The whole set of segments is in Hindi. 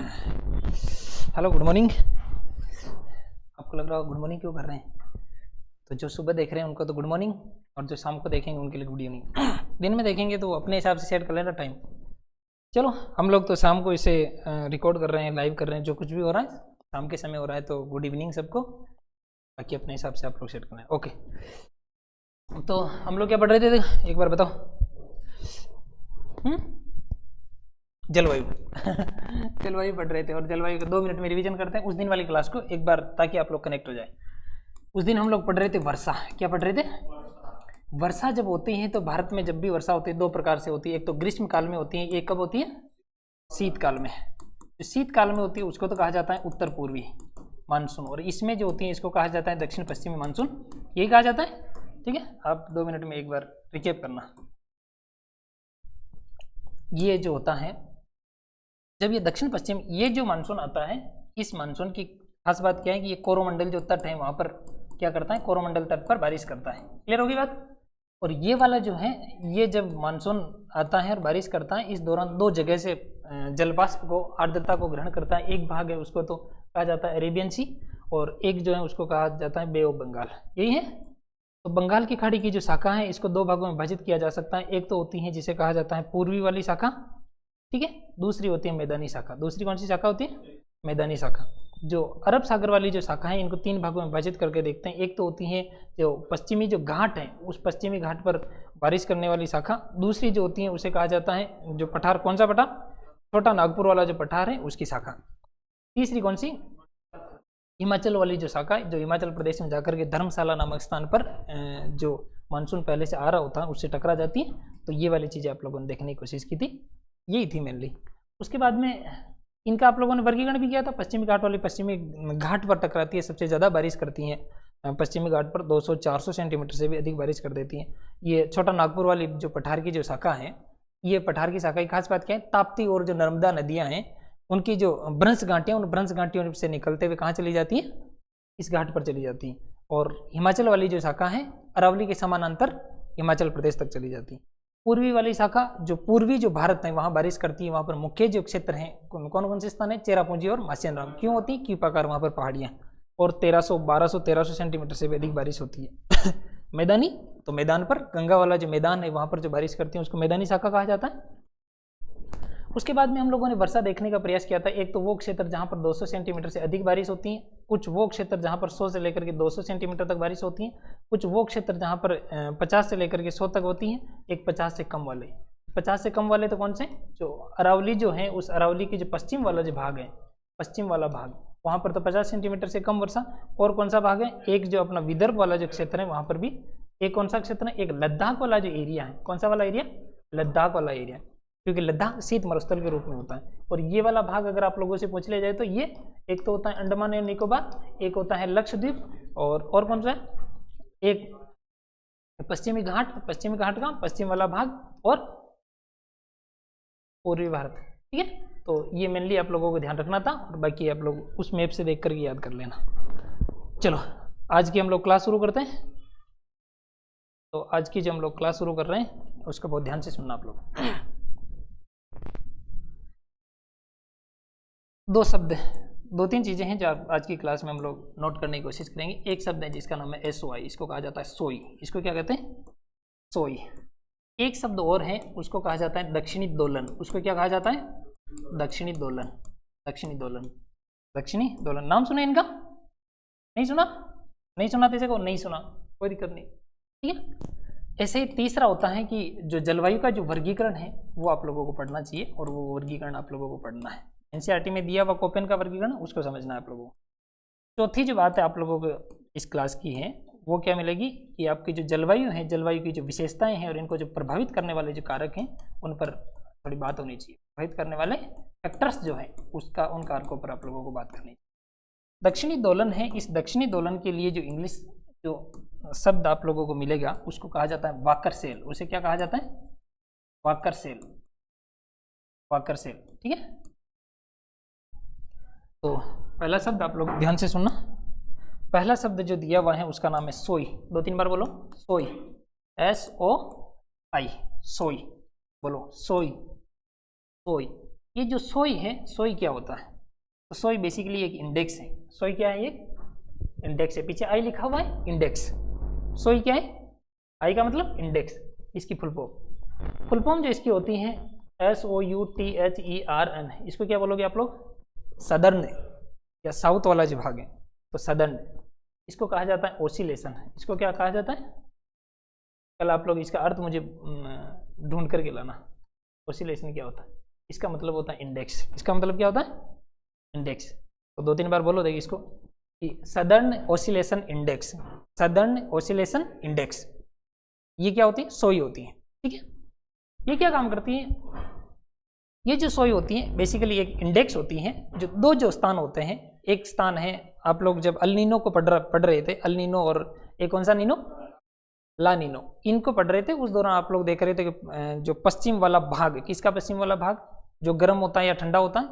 Hello, good morning. आपको लग रहा हो गुड मॉर्निंग क्यों कर रहे हैं? तो जो सुबह देख रहे हैं उनको तो गुड मॉर्निंग, और जो शाम को देखेंगे उनके लिए गुड इवनिंग। दिन में देखेंगे तो अपने हिसाब से सेट कर लेना टाइम। चलो, हम लोग तो शाम को इसे रिकॉर्ड कर रहे हैं, लाइव कर रहे हैं। जो कुछ भी हो रहा है शाम के समय हो रहा है, तो गुड इवनिंग सबको। बाकी अपने हिसाब से आप लोग सेट करना है। ओके, तो हम लोग क्या पढ़ रहे थे एक बार बताओ? जलवायु। जलवायु पढ़ रहे थे, और जलवायु को 2 मिनट में रिवीजन करते हैं उस दिन वाली क्लास को एक बार, ताकि आप लोग कनेक्ट हो जाए। उस दिन हम लोग पढ़ रहे थे वर्षा। क्या पढ़ रहे थे? वर्षा जब होती है तो भारत में जब भी वर्षा होती है 2 प्रकार से होती है। एक तो ग्रीष्म काल में होती है, एक कब होती है? शीतकाल में। जो शीतकाल में होती है उसको तो कहा जाता है उत्तर पूर्वी मानसून, और इसमें जो होती है इसको कहा जाता है दक्षिण पश्चिमी मानसून। यही कहा जाता है, ठीक है। आप 2 मिनट में एक बार रिकेप करना। ये जो होता है, जब ये दक्षिण पश्चिम ये जो मानसून आता है, इस मानसून की खास बात क्या है कि ये कोरोमंडल जो तट है वहां पर क्या करता है, कोरोमंडल तट पर बारिश करता है। क्लियर होगी बात? और ये वाला जो है, ये जब मानसून आता है और बारिश करता है, इस दौरान 2 जगह से जलवाष्प को, आर्द्रता को ग्रहण करता है। एक भाग है उसको तो कहा जाता है अरेबियन सी, और एक जो है उसको कहा जाता है बे ऑफ बंगाल। यही है। तो बंगाल की खाड़ी की जो शाखा है इसको 2 भागों में विभाजित किया जा सकता है। एक तो होती है जिसे कहा जाता है पूर्वी वाली शाखा, ठीक है। दूसरी होती है मैदानी शाखा। दूसरी कौन सी शाखा होती है? मैदानी शाखा। जो अरब सागर वाली जो शाखा है, इनको 3 भागों में विभाजित करके देखते हैं। एक तो होती है जो पश्चिमी जो घाट है, उस पश्चिमी घाट पर बारिश करने वाली शाखा। दूसरी जो होती है उसे कहा जाता है जो पठार, कौन सा पठार? छोटा नागपुर वाला जो पठार है उसकी शाखा। तीसरी कौन सी? हिमाचल वाली जो शाखा है, जो हिमाचल प्रदेश में जाकर के धर्मशाला नामक स्थान पर जो मानसून पहले से आ रहा होता है उससे टकरा जाती है। तो ये वाली चीज़ें आप लोगों ने देखने की कोशिश की थी, यही थी मेनली। उसके बाद में इनका आप लोगों ने वर्गीकरण भी किया था। पश्चिमी घाट वाली पश्चिमी घाट पर टकराती है, सबसे ज़्यादा बारिश करती हैं पश्चिमी घाट पर, 200-400 सेंटीमीटर से भी अधिक बारिश कर देती हैं। ये छोटा नागपुर वाली जो पठार की जो शाखा है, ये पठार की शाखा की खास बात क्या है, ताप्ती और जो नर्मदा नदियाँ हैं उनकी जो भ्रंश घाटियाँ, उन भ्रंश घाटियों से निकलते हुए कहाँ चली जाती है? इस घाट पर चली जाती है। और हिमाचल वाली जो शाखा है अरावली के समानांतर हिमाचल प्रदेश तक चली जाती है। पूर्वी वाली शाखा जो पूर्वी जो भारत है वहाँ बारिश करती है। वहाँ पर मुख्य जो क्षेत्र हैं कौन कौन से स्थान है? चेरापूंजी और मासियान राम। क्यों होती है? क्यूपाकार वहाँ पर पहाड़ियाँ, और 1300-1200-1300 सेंटीमीटर से भी अधिक बारिश होती है। मैदानी, तो मैदान पर गंगा वाला जो मैदान है वहाँ पर जो बारिश करती है उसको मैदानी शाखा कहा जाता है। उसके बाद में हम लोगों ने वर्षा देखने का प्रयास किया था। एक तो वो क्षेत्र जहाँ पर 200 सेंटीमीटर से अधिक बारिश होती है, कुछ वो क्षेत्र जहाँ पर 100 से लेकर के 200 सेंटीमीटर तक बारिश होती है, कुछ वो क्षेत्र जहाँ पर 50 से लेकर के 100 तक होती है, एक 50 से कम वाले। 50 से कम वाले तो कौन से? जो अरावली जो है, उस अरावली के जो पश्चिम वाला जो भाग है, पश्चिम वाला भाग, वहाँ पर तो 50 सेंटीमीटर से कम वर्षा। और कौन सा भाग है? एक जो अपना विदर्भ वाला जो क्षेत्र है वहाँ पर भी। एक कौन सा क्षेत्र है? एक लद्दाख वाला जो एरिया है। कौन सा वाला एरिया? लद्दाख वाला एरिया, क्योंकि लद्दाख शीत मरुस्थल के रूप में होता है। और ये वाला भाग अगर आप लोगों से पूछ लिया जाए तो ये एक तो होता है अंडमान एंड निकोबार, एक होता है लक्षद्वीप, और कौन सा है? एक पश्चिमी घाट का पश्चिम वाला भाग, और पूर्वी भारत, ठीक है। तो ये मेनली आप लोगों को ध्यान रखना था, और बाकी आप लोग उस मैप से देख करके याद कर लेना। चलो, आज की हम लोग क्लास शुरू करते हैं। तो आज की जो हम लोग क्लास शुरू कर रहे हैं उसको बहुत ध्यान से सुनना आप लोग। 2 शब्द, 2-3 चीज़ें हैं जो आज की क्लास में हम लोग नोट करने की कोशिश करेंगे। एक शब्द है जिसका नाम है SOI, इसको कहा जाता है सोई। इसको क्या कहते हैं? सोई। एक शब्द और है, उसको कहा जाता है दक्षिणी दोलन। उसको क्या कहा जाता है? दक्षिणी दोलन। दक्षिणी दोलन, दक्षिणी दोलन। नाम सुना इनका? नहीं सुना? नहीं सुना तो को नहीं सुना, कोई दिक्कत नहीं, ठीक है। ऐसे ही तीसरा होता है कि जो जलवायु का जो वर्गीकरण है वो आप लोगों को पढ़ना चाहिए, और वो वर्गीकरण आप लोगों को पढ़ना है। एनसीईआरटी में दिया हुआ कोपेन का वर्गीकरण, उसको समझना है आप लोगों को। चौथी जो बात है आप लोगों को इस क्लास की है वो क्या मिलेगी कि आपकी जो जलवायु है, जलवायु की जो विशेषताएं हैं और इनको जो प्रभावित करने वाले जो कारक हैं उन पर थोड़ी बात होनी चाहिए। प्रभावित करने वाले फैक्टर्स जो है उसका, उन कारकों पर आप लोगों को बात करनी चाहिए। दक्षिणी दोलन है, इस दक्षिणी दोलन के लिए जो इंग्लिश जो शब्द आप लोगों को मिलेगा उसको कहा जाता है वाकर सेल। उसे क्या कहा जाता है? Walker cell. वाकर सेल, ठीक है। तो पहला शब्द आप लोग ध्यान से सुनना। पहला शब्द जो दिया हुआ है उसका नाम है सोई। 2-3 बार बोलो सोई। SOI, सोई। बोलो सोई। सोई। ये जो सोई है, सोई क्या होता है? तो सोई बेसिकली एक इंडेक्स है। सोई क्या है? ये इंडेक्स है। पीछे आई लिखा हुआ है, इंडेक्स। सोई क्या है? आई का मतलब इंडेक्स। इसकी फुल फॉर्म जो इसकी होती है SOUTHERN, इसको क्या बोलोगे आप लोग? सदर्न या साउथ वाला जो भाग है तो सदर्न। इसको कहा जाता है ओसिलेशन। इसको क्या कहा जाता है? कल आप लोग इसका अर्थ मुझे ढूंढ करके लाना। ओसिलेशन क्या होता है? इसका मतलब होता है इंडेक्स। इसका मतलब क्या होता है? इंडेक्स। तो 2-3 बार बोलो देखिए इसको कि southern oscillation index. Southern oscillation index ये क्या होती है? सोई होती है। ठीक है, ये क्या काम करती है? ये जो सोई होती है बेसिकली एक इंडेक्स होती है। जो स्थान होते हैं, एक स्थान है, आप लोग जब अल नीनो को पढ़ रहे थे, अल नीनो और एक कौन सा नीनो? ला नीनो, इनको पढ़ रहे थे, उस दौरान आप लोग देख रहे थे कि जो पश्चिम वाला भाग, किसका पश्चिम वाला भाग जो गर्म होता है या ठंडा होता है?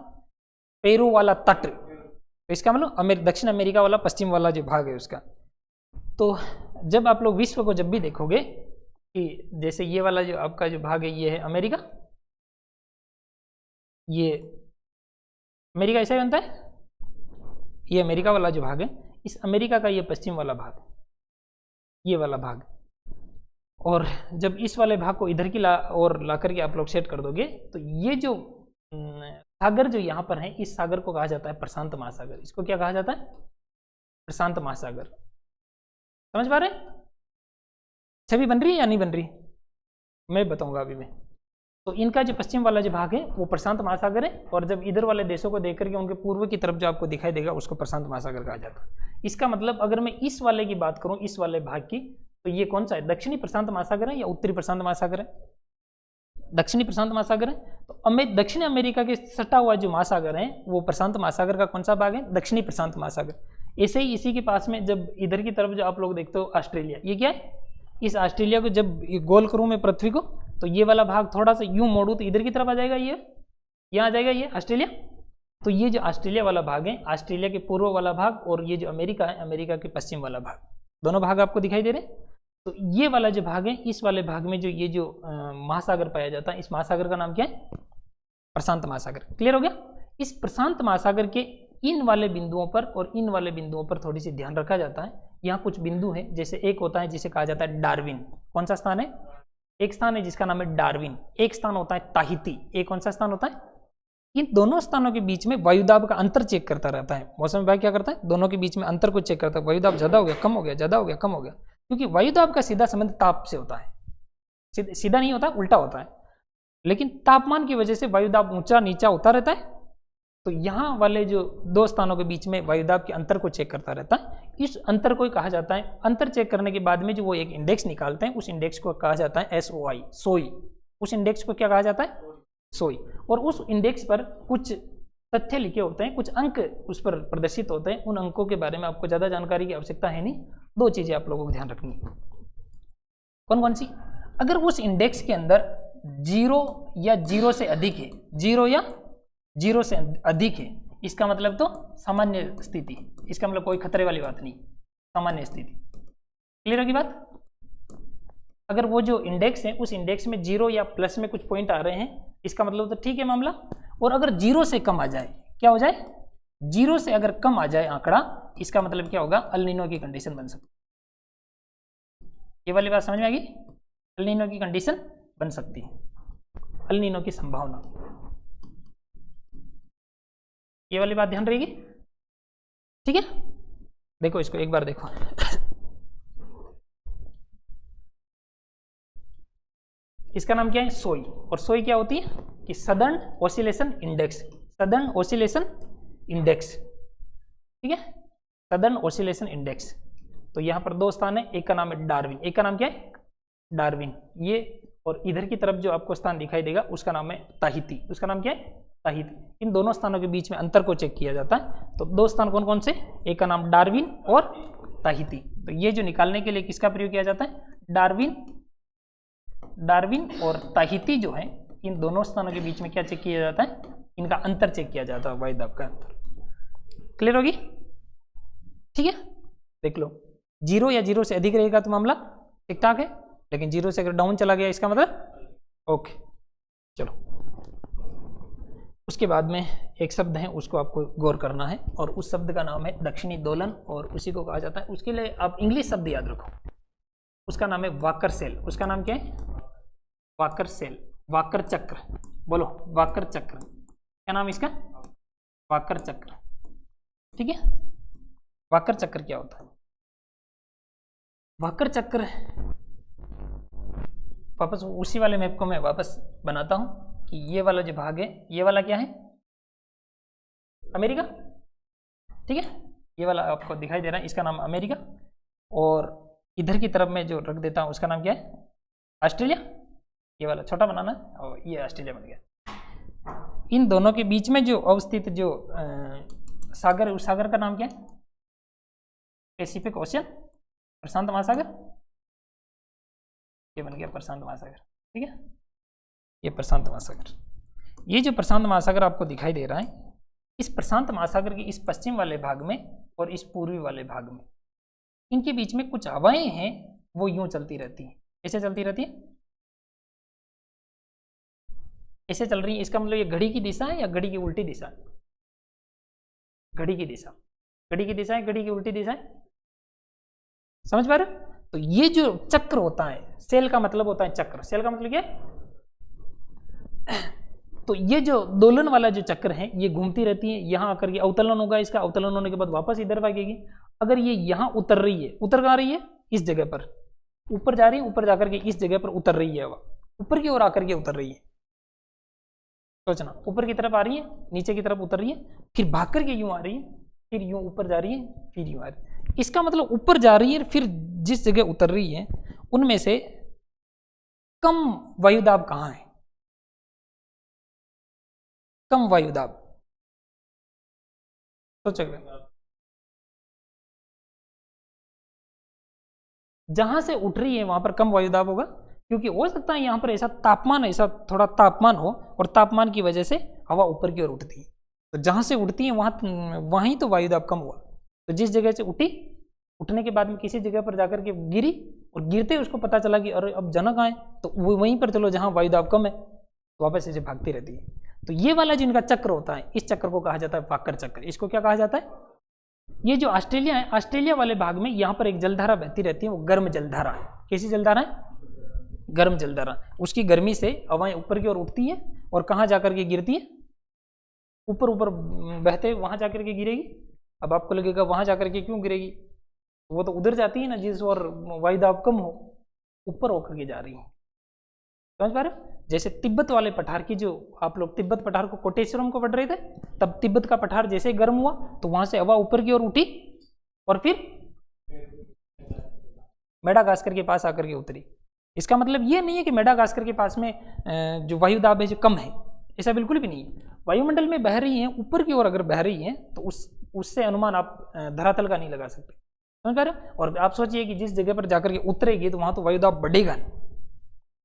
पेरू वाला तट। तो इसका मतलब दक्षिण अमेरिका वाला पश्चिम वाला जो भाग है उसका। तो जब आप लोग विश्व को जब भी देखोगे कि जैसे ये वाला जो आपका जो भाग है ये है अमेरिका, ये अमेरिका ऐसा ही बनता है, ये अमेरिका वाला जो भाग है, इस अमेरिका का ये पश्चिम वाला भाग, ये वाला भाग। और जब इस वाले भाग को इधर की और ला करके आप लोग सेट कर दोगे तो ये जो सागर जो यहाँ पर है, इस सागर को कहा जाता है प्रशांत महासागर। इसको क्या कहा जाता है? प्रशांत महासागर। समझ पा रहे? छवि बन रही है या नहीं बन रही? मैं बताऊंगा अभी मैं। तो इनका जो पश्चिम वाला जो भाग है वो प्रशांत महासागर है, और जब इधर वाले देशों को देख करके उनके पूर्व की तरफ जो आपको दिखाई देगा उसको प्रशांत महासागर कहा जाता है। इसका मतलब अगर मैं इस वाले की बात करूं, इस वाले भाग की, तो ये कौन सा है? दक्षिणी प्रशांत महासागर है या उत्तरी प्रशांत महासागर है? दक्षिणी प्रशांत महासागर है। तो दक्षिण अमेरिका के सटा हुआ जो महासागर है वो प्रशांत महासागर का कौन सा भाग है? दक्षिणी प्रशांत महासागर। ऐसे ही इसी के पास में जब इधर की तरफ जो आप लोग देखते हो ऑस्ट्रेलिया, ये क्या है? इस ऑस्ट्रेलिया को जब गोल करूं मैं पृथ्वी को, तो ये वाला भाग थोड़ा सा यूं मोड़ू तो इधर की तरफ आ जाएगा, ये यहाँ आ जाएगा, ये ऑस्ट्रेलिया। तो ये जो ऑस्ट्रेलिया वाला भाग है, ऑस्ट्रेलिया के पूर्व वाला भाग, और ये जो अमेरिका है, अमेरिका के पश्चिम वाला भाग, दोनों भाग आपको दिखाई दे रहे हैं। तो ये वाला जो भाग है, इस वाले भाग में जो ये जो महासागर पाया जाता है, इस महासागर का नाम क्या है? प्रशांत महासागर। क्लियर हो गया? इस प्रशांत महासागर के इन वाले बिंदुओं पर और इन वाले बिंदुओं पर थोड़ी सी ध्यान रखा जाता है। यहाँ कुछ बिंदु हैं, जैसे एक होता है जिसे कहा जाता है डार्विन। कौन सा स्थान है? एक स्थान है जिसका नाम है डार्विन। एक स्थान होता है ताहिती। एक कौन सा स्थान होता है? इन दोनों स्थानों के बीच में वायुदाब का अंतर चेक करता रहता है। मौसम विभाग क्या करता है? दोनों के बीच में अंतर को चेक करता है। वायुदाब ज्यादा हो गया, कम हो गया, ज्यादा हो गया, कम हो गया, क्योंकि वायुदाब का सीधा संबंध ताप से होता है। सीधा नहीं होता, उल्टा होता है। लेकिन तापमान की वजह से वायुदाब ऊंचा नीचा होता रहता है। तो यहाँ वाले जो दो स्थानों के बीच में वायुदाब के अंतर को चेक करता रहता है। इस अंतर को कहा जाता है, अंतर चेक करने के बाद में जो वो एक इंडेक्स निकालते हैं, उस इंडेक्स को कहा जाता है SOI, सोई। उस इंडेक्स को क्या कहा जाता है? सोई। और उस इंडेक्स पर कुछ तथ्य लिखे होते हैं, कुछ अंक उस पर प्रदर्शित होते हैं। उन अंकों के बारे में आपको ज़्यादा जानकारी की आवश्यकता है नहीं। दो चीज़ें आप लोगों को ध्यान रखनी है। कौन कौन सी? अगर उस इंडेक्स के अंदर 0 या 0 से अधिक है, 0 या 0 से अधिक है, इसका मतलब तो सामान्य स्थिति। इसका मतलब कोई खतरे वाली बात नहीं, सामान्य स्थिति। क्लियर होगी बात? अगर वो जो इंडेक्स है उस इंडेक्स में 0 या प्लस में कुछ पॉइंट आ रहे हैं, इसका मतलब तो ठीक है मामला। और अगर 0 से कम आ जाए, क्या हो जाए? 0 से अगर कम आ जाए आंकड़ा, इसका मतलब क्या होगा? अल नीनो की कंडीशन बन सकती है। ये वाली बात समझ में आ गई? अल नीनो की कंडीशन बन सकती है, अल नीनो की संभावना। ये वाली बात ध्यान रहेगी, ठीक है? देखो इसको एक बार देखो। इसका नाम क्या है? सोई। और सोई क्या होती है कि southern oscillation index. Southern oscillation index, ठीक है? Southern oscillation index. तो यहाँ पर दो स्थान है, एक का नाम है डार्विन, एक का नाम क्या है? डार्विन। ये और इधर की तरफ जो आपको स्थान दिखाई देगा उसका नाम है ताहिती। उसका नाम क्या है? ताहिती। इन दोनों स्थानों के बीच में अंतर को चेक किया जाता है। तो दो स्थान कौन कौन से? एक का नाम डार्विन और ताहिती। तो ये जो निकालने के लिए किसका प्रयोग किया जाता है? डार्विन और ताहिती जो है, इन दोनों स्थानों के बीच में क्या चेक किया जाता है? इनका अंतर चेक किया जाता है, वायुदाब का अंतर। क्लियर होगी? ठीक है, देख लो। 0 या 0 से अधिक रहेगा तो मामला ठीक ठाक है, लेकिन 0 से अगर डाउन चला गया इसका मतलब ओके। चलो उसके बाद में एक शब्द है, उसको आपको गौर करना है, और उस शब्द का नाम है दक्षिणी दोलन, और उसी को कहा जाता है। उसके लिए आप इंग्लिश शब्द याद रखो, उसका नाम है वाकर सेल। उसका नाम क्या है? वाकर सेल, वाकर चक्र। बोलो, वाकर चक्र। क्या नाम इसका? वाकर चक्र। ठीक है, वाकर चक्र क्या होता है? वाकर चक्र, वापस उसी वाले मैप को मैं वापस बनाता हूं कि ये वाला जो भाग है, ये वाला क्या है? अमेरिका। ठीक है, ये वाला आपको दिखाई दे रहा है, इसका नाम अमेरिका, और इधर की तरफ में जो रख देता हूं उसका नाम क्या है? ऑस्ट्रेलिया। ये वाला छोटा बनाना है, और ये ऑस्ट्रेलिया बन गया। इन दोनों के बीच में जो अवस्थित जो सागर, उस सागर का नाम क्या है? पैसिफिक ओशियन, प्रशांत महासागर। ये बन गया प्रशांत महासागर। ठीक है, ये प्रशांत महासागर। ये जो प्रशांत महासागर आपको दिखाई दे रहा है, इस प्रशांत महासागर के इस पश्चिम वाले भाग में और इस पूर्वी वाले भाग में, इनके बीच में कुछ हवाएं हैं, वो यूं चलती रहती हैं। ऐसे चलती रहती है, ऐसे चल रही है। इसका मतलब ये घड़ी की दिशा है या घड़ी की उल्टी दिशा है? घड़ी की दिशा, घड़ी की दिशा है, घड़ी की उल्टी दिशा है। समझ पा रहे हो? तो ये जो चक्र होता है, सेल का मतलब होता है चक्र। सेल का मतलब क्या है? तो ये जो दोलन वाला जो चक्र है, ये घूमती रहती है, यहां आकर के अवतलन होगा इसका, अवतलन होने के बाद वापस इधर भागेगी। अगर ये यहां उतर रही है, उतर कहां रही है? इस जगह पर, ऊपर जा रही है, ऊपर जाकर के इस जगह पर उतर रही है, हवा ऊपर की ओर आकर के उतर रही है। सोचना, ऊपर की तरफ आ रही है, नीचे की तरफ उतर रही है, फिर भाग करके यूं आ रही है, फिर यूं ऊपर जा रही है, फिर यूं आ रही है। इसका मतलब ऊपर जा रही है, फिर जिस जगह उतर रही है उनमें से कम वायुदाब कहां है? कम वायुदाब, सोचो। जहां से उठ रही है वहां पर कम वायुदाब होगा, क्योंकि हो सकता है यहां पर ऐसा तापमान, ऐसा थोड़ा तापमान हो, और तापमान की वजह से हवा ऊपर की ओर उठती है। तो जहां से उठती है वहीं तो वायुदाब कम हुआ। तो जिस जगह से उठी, उठने के बाद में किसी जगह पर जाकर के गिरी, और गिरते ही उसको पता चला कि अरे अब जनक आए, तो वो वहीं पर चलो जहां वायुदाब कम है, तो वापस ऐसे भागती रहती है। तो ये वाला जो इनका चक्र होता है, इस चक्र को कहा जाता है वाकर चक्र। इसको क्या कहा जाता है? ये जो ऑस्ट्रेलिया है, ऑस्ट्रेलिया वाले भाग में यहाँ पर एक जलधारा बहती रहती है, वो गर्म जलधारा है। कैसी जलधारा है? गर्म जलधारा। उसकी गर्मी से हवाएं ऊपर की ओर उठती है, और कहाँ जाकर के गिरती है? ऊपर ऊपर बहते वहां जाकर के गिरेगी। अब आपको लगेगा वहां जाकर के क्यों गिरेगी? वो तो उधर जाती है ना जिस और वायुदाब कम हो, ऊपर होकर के जा रही है। समझ पा रहे हो? जैसे तिब्बत वाले पठार की, जो आप लोग तिब्बत पठार को कोटेश्वरम को पढ़ रहे थे, तब तिब्बत का पठार जैसे गर्म हुआ तो वहां से हवा ऊपर की ओर उठी, और फिर मेडागास्कर के पास आकर के उतरी। इसका मतलब ये नहीं है कि मेडागास्कर के पास में जो वायुदाब है जो कम है, ऐसा बिल्कुल भी नहीं है। वायुमंडल में बह रही है, ऊपर की ओर अगर बह रही है, तो उससे अनुमान आप धरातल का नहीं लगा सकते। समझ पा रहे हो? और आप सोचिए कि जिस जगह पर जाकर के उतरेगी तो वहां तो वायुदाब बढ़ेगा नहीं,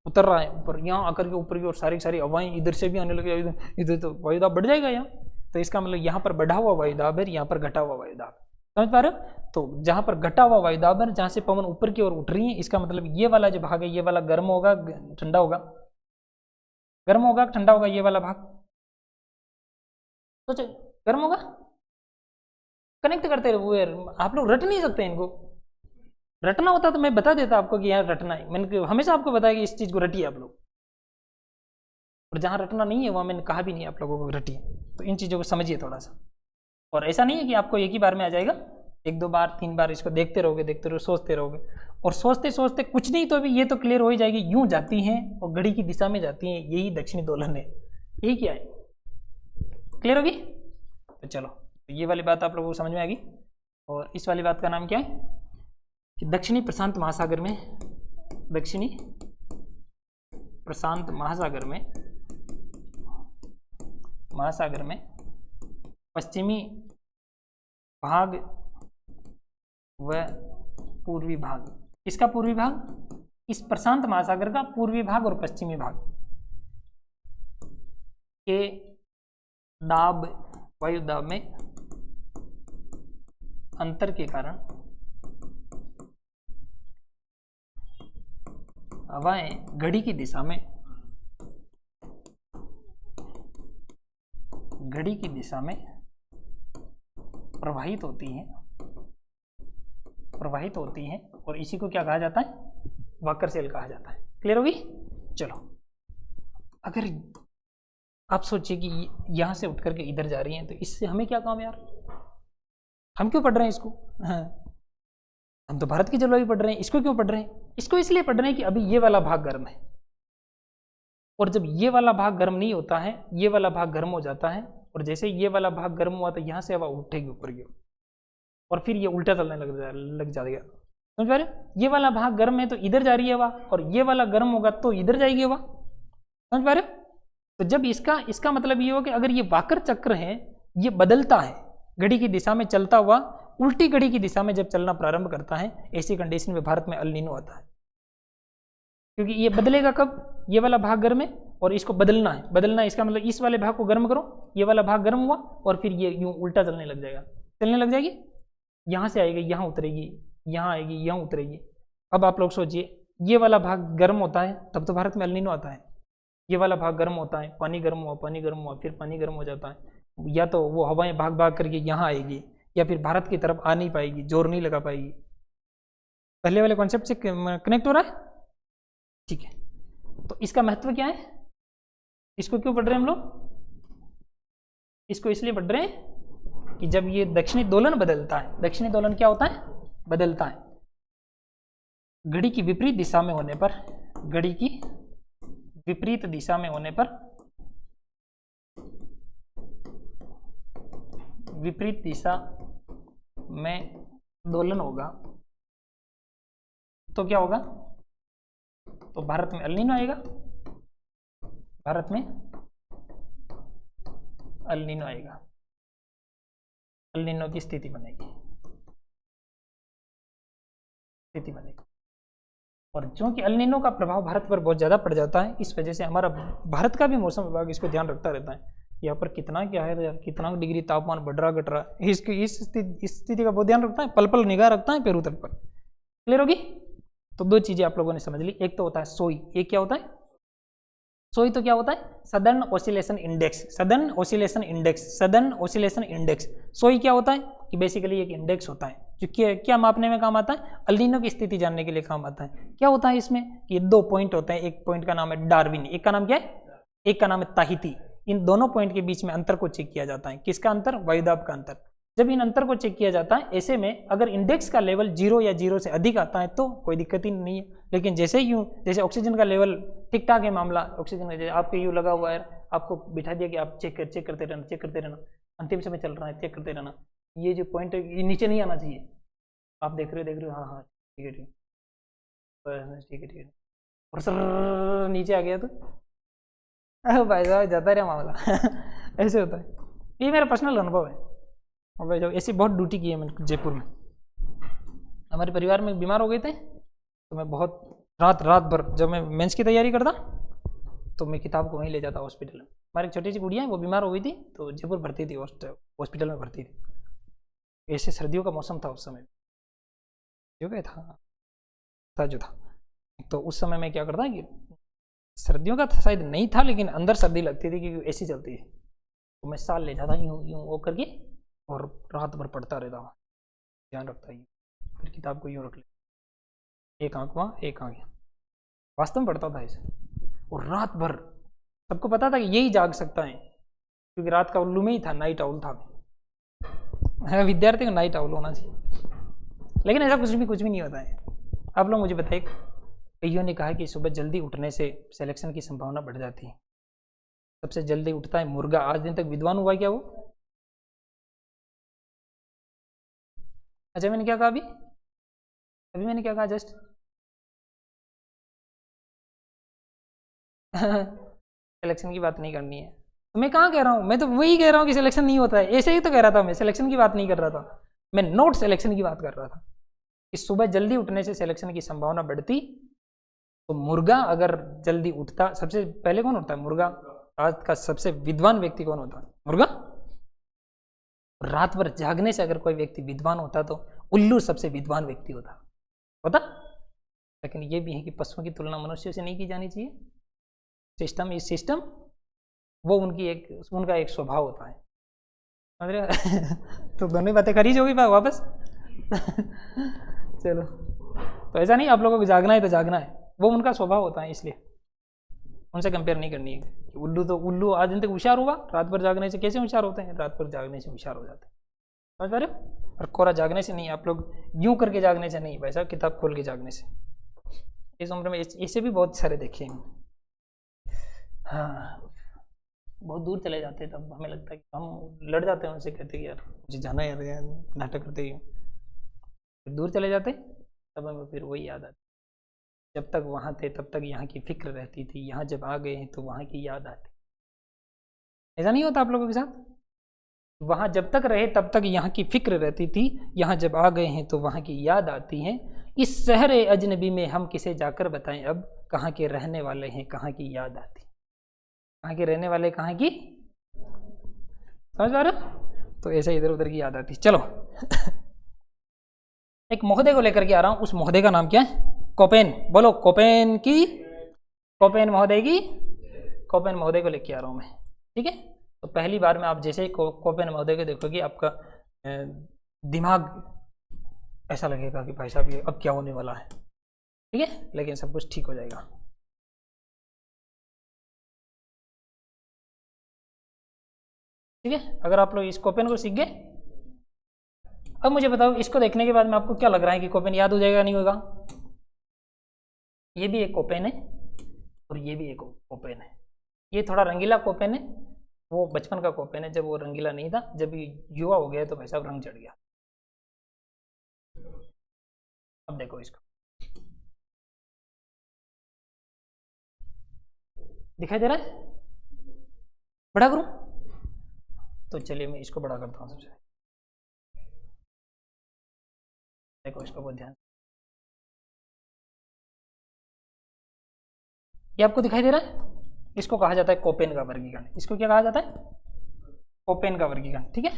उतर रहा है ऊपर, यहाँ आकर के ऊपर की ओर सारी सारी हवाएं इधर से भी आने लगे, इधर तो वायुदाब बढ़ जाएगा यहाँ। तो इसका मतलब यहाँ पर बढ़ा हुआ वायुदाब है, यहाँ पर घटा हुआ वायुदाब है। समझ पा रहे हो? तो जहाँ पर घटा हुआ वायुदाब है, जहाँ से पवन ऊपर की ओर उठ रही है, इसका मतलब ये वाला जो भाग है, ये वाला गर्म होगा ठंडा होगा, गर्म होगा ठंडा होगा, ये वाला भाग सोचो गर्म होगा। कनेक्ट करते हुए आप लोग रट नहीं सकते इनको। रटना होता तो मैं बता देता आपको कि यार रटना है, मैंने हमेशा आपको बताया कि इस चीज को रटिए आप लोग, और जहां रटना नहीं है वहां मैंने कहा भी नहीं आप लोगों को रटिए। तो इन चीजों को समझिए थोड़ा सा। और ऐसा नहीं है कि आपको एक ही बार में आ जाएगा, 1-2 बार 3 बार इसको देखते रहोगे, सोचते रहोगे, और सोचते सोचते कुछ नहीं तो भी ये तो क्लियर हो ही जाएगी। यूं जाती हैं और घड़ी की दिशा में जाती हैं, यही दक्षिणी दोलन है। यही क्या है? क्लियर होगी? तो चलो, तो ये वाली बात आप लोगों को समझ में आ गई। और इस वाली बात का नाम क्या है कि दक्षिणी प्रशांत महासागर में, दक्षिणी प्रशांत महासागर में पश्चिमी भाग व पूर्वी भाग। इसका पूर्वी भाग, इस प्रशांत महासागर का पूर्वी भाग और पश्चिमी भाग के दाब, वायुदाब में अंतर के कारण हवाएं घड़ी की दिशा में घड़ी की दिशा में प्रवाहित होती हैं और इसी को क्या कहा जाता है, वाकर सेल कहा जाता है। क्लियर होगी? चलो, अगर आप सोचिए कि यहां से उठ करके इधर जा रही हैं तो इससे हमें क्या काम यार, हम क्यों पढ़ रहे हैं इसको? हाँ, हम तो भारत की जलवायु पढ़ रहे हैं, इसको क्यों पढ़ रहे हैं? इसको इसलिए पढ़ रहे हैं कि अभी ये वाला भाग गर्म है, और जब ये वाला भाग गर्म नहीं होता है, ये वाला भाग गर्म हो जाता है, और जैसे ये वाला भाग गर्म हुआ तो यहाँ से हवा उठेगी ऊपर की, और फिर ये उल्टा चलने लग जाएगा। समझ पा रहे? ये वाला भाग गर्म है तो इधर जा रही है हवा, और ये वाला गर्म होगा तो इधर जाएगी हवा। समझ पा रहे? तो जब इसका मतलब ये हो कि अगर ये वाकर चक्र है, ये बदलता है, घड़ी की दिशा में चलता हुआ उल्टी घड़ी की दिशा में जब चलना प्रारंभ करता है, ऐसी कंडीशन में भारत में अल नीनो आता है। क्योंकि ये बदलेगा कब, ये वाला भाग गर्म है और इसको बदलना है, इसका मतलब इस वाले भाग को गर्म करो, ये वाला भाग गर्म हुआ और फिर ये यूं उल्टा चलने लग जाएगी, यहाँ से आएगी, यहाँ उतरेगी, यहाँ आएगी, यहाँ उतरेगी। अब आप लोग सोचिए, ये वाला भाग गर्म होता है तब तो भारत में अल नीनो आता है, ये वाला भाग गर्म होता है, पानी गर्म हुआ, फिर पानी गर्म हो जाता है, या तो वो हवाएं भाग भाग करके यहाँ आएगी, या फिर भारत की तरफ आ नहीं पाएगी, जोर नहीं लगा पाएगी। पहले वाले कॉन्सेप्ट से कनेक्ट हो रहा है? ठीक है, तो इसका महत्व क्या है, इसको क्यों पढ़ रहे हैं हम लोग? इसको इसलिए पढ़ रहे हैं कि जब ये दक्षिणी दोलन बदलता है, दक्षिणी दोलन क्या होता है, बदलता है, घड़ी की विपरीत दिशा में होने पर, घड़ी की विपरीत दिशा में होने पर, विपरीत दिशा में दोलन होगा तो क्या होगा, तो भारत में अल नीनो आएगा, भारत में अल नीनो आएगा, अल नीनो की स्थिति बनेगी, और चूंकि अल नीनो का प्रभाव भारत पर बहुत ज़्यादा पड़ जाता है, इस वजह से हमारा भारत का भी मौसम विभाग इसको ध्यान रखता रहता है, यहाँ पर कितना क्या है यार, कितना डिग्री तापमान बढ़ रहा घट रहा है, इसकी इस स्थिति का बहुत ध्यान रखता है, पल पल निगाह रखता है पेरू तट पर। क्लियर होगी? तो दो चीजें आप लोगों ने समझ ली, एक तो होता है सोई, एक क्या होता है, सोई तो क्या होता है, southern oscillation index, southern oscillation index. सोई क्या होता है कि बेसिकली एक इंडेक्स होता है जो क्या मापने में काम आता है, अल नीनो की स्थिति जानने के लिए काम आता है। क्या होता है इसमें कि 2 पॉइंट होते हैं, एक पॉइंट का नाम है डार्विन, एक का नाम क्या है, एक का नाम है ताहिती। इन दोनों पॉइंट के बीच में अंतर को चेक किया जाता है, किसका अंतर, वायुदाब का अंतर। जब इन अंतर को चेक किया जाता है, ऐसे में अगर इंडेक्स का लेवल 0 या 0 से अधिक आता है तो कोई दिक्कत ही नहीं है, लेकिन जैसे ऑक्सीजन का लेवल ठीक ठाक है, मामला ऑक्सीजन का, जैसे आपके यूँ लगा हुआ है, आपको बिठा दिया कि आप चेक करते रहना, अंतिम समय चल रहा है, चेक करते रहना, ये जो पॉइंट है ये नीचे नहीं आना चाहिए, आप देख रहे हो, हाँ ठीक है और सर नीचे आ गया तो भाई साहब जाता रहा मामला ऐसे होता है, ये मेरा पर्सनल अनुभव है। और भाई जब ऐसी बहुत ड्यूटी की है मैंने जयपुर में, हमारे परिवार में बीमार हो गए थे तो मैं बहुत रात भर, जब मैं मेंस की तैयारी करता तो मैं किताब को वहीं ले जाता हॉस्पिटल में। हमारी एक छोटी सी गुड़िया है, वो बीमार हो गई थी तो जयपुर भर्ती थी, हॉस्पिटल में भर्ती थी। ऐसे सर्दियों का मौसम था उस समय, जो गया था जो था, तो उस समय मैं क्या करता कि सर्दियों का शायद नहीं था, लेकिन अंदर सर्दी लगती थी क्योंकि एसी चलती है, तो मैं साल ले जाता यूँ वो करके और रात भर पढ़ता रहता हूँ, ध्यान रखता ही, फिर किताब को यूँ रख ले, एक आंख वहाँ एक आंख यहाँ, वास्तव में पढ़ता था इसे। और रात भर सबको पता था कि यही जाग सकता है, क्योंकि रात का उल्लू में ही था, नाइट आउल था, विद्यार्थी को नाइट आउल होना चाहिए, लेकिन ऐसा कुछ भी नहीं होता है। आप लोग मुझे बताइए, कईयों ने कहा कि सुबह जल्दी उठने से सिलेक्शन की संभावना बढ़ जाती है। सबसे जल्दी उठता है मुर्गा, आज दिन तक विद्वान हुआ क्या वो? अच्छा मैंने क्या कहा अभी मैंने क्या कहा जस्ट सिलेक्शन की बात नहीं करनी है, तो मैं कहाँ कह रहा हूँ, मैं तो वही कह रहा हूँ कि सिलेक्शन नहीं होता है, ऐसे ही तो कह रहा था मैं, सिलेक्शन की बात नहीं कर रहा था मैं, नोट सिलेक्शन की बात कर रहा था कि सुबह जल्दी उठने से सिलेक्शन की संभावना बढ़ती। तो मुर्गा अगर जल्दी उठता, सबसे पहले कौन उठता है, मुर्गा। आज का सबसे विद्वान व्यक्ति कौन होता है, मुर्गा। रात भर जागने से अगर कोई व्यक्ति विद्वान होता तो उल्लू सबसे विद्वान व्यक्ति होता। लेकिन ये भी है कि पशुओं की तुलना मनुष्य से नहीं की जानी चाहिए। सिस्टम इज सिस्टम वो उनका एक स्वभाव होता है, समझ रहे हो? तो दोनों ही बातें खरीज होगी वापस। चलो, तो ऐसा नहीं आप लोगों को जागना है तो जागना है, वो उनका स्वभाव होता है, इसलिए उनसे कंपेयर नहीं करनी है। उल्लू तो उल्लू आज दिन तक होशियार हुआ, रात भर जागने से कैसे होशियार होते हैं? रात भर जागने से होशियार हो जाते हैं, समझ पा रहे हो? और कोरा जागने से नहीं, आप लोग यूं करके जागने से नहीं, वैसा किताब खोल के जागने से। इस उम्र में इससे भी बहुत सारे देखे हैं। हाँ, बहुत दूर चले जाते हैं, तब हमें लगता है कि हम लड़ जाते हैं उनसे, कहते हैं यार मुझे जाना है यार, नाटक करते ही दूर चले जाते, तब हमें फिर वही याद आती, जब तक वहाँ थे तब तक यहाँ की फिक्र रहती थी, यहाँ जब आ गए हैं तो वहाँ की याद आती। ऐसा नहीं होता आप लोगों के साथ? वहाँ जब तक रहे तब तक यहाँ की फिक्र रहती थी, यहाँ जब आ गए हैं तो वहाँ की याद आती है। इस शहर अजनबी में हम किसे जाकर बताएं अब, कहाँ के रहने वाले हैं कहाँ की याद आती। कहाँ के रहने वाले कहाँ की, समझ पा रहे हो? तो ऐसे इधर उधर की याद आती। चलो एक महोदय को लेकर के आ रहा हूँ, उस महोदय का नाम क्या है? कोपेन। बोलो कोपेन की, कोपेन महोदय की, कोपेन महोदय को लेकर आ रहा हूँ मैं, ठीक है? तो पहली बार में आप जैसे ही कोपेन महोदय को देखोगे, आपका दिमाग ऐसा लगेगा कि भाई साहब ये अब क्या होने वाला है, ठीक है? लेकिन सब कुछ ठीक हो जाएगा। ठीक है, अगर आप लोग इस कोपेन को सीख गए। अब मुझे बताओ, इसको देखने के बाद में आपको क्या लग रहा है कि कोपेन याद हो जाएगा नहीं होगा? ये भी एक कोपेन है और ये भी एक कोपेन है। ये थोड़ा रंगीला कोपेन है, वो बचपन का कोपेन है, जब वो रंगीला नहीं था, जब युवा हो गया तो भाई साहब रंग चढ़ गया। अब देखो इसको, दिखाई दे रहा है? बड़ा करूं? तो चलिए मैं इसको बड़ा करता हूँ सबसे। देखो इसको बहुत ध्यान, ये आपको दिखाई दे रहा है? इसको कहा जाता है कोपेन का वर्गीकरण। इसको क्या कहा जाता है? कोपेन का वर्गीकरण, ठीक है?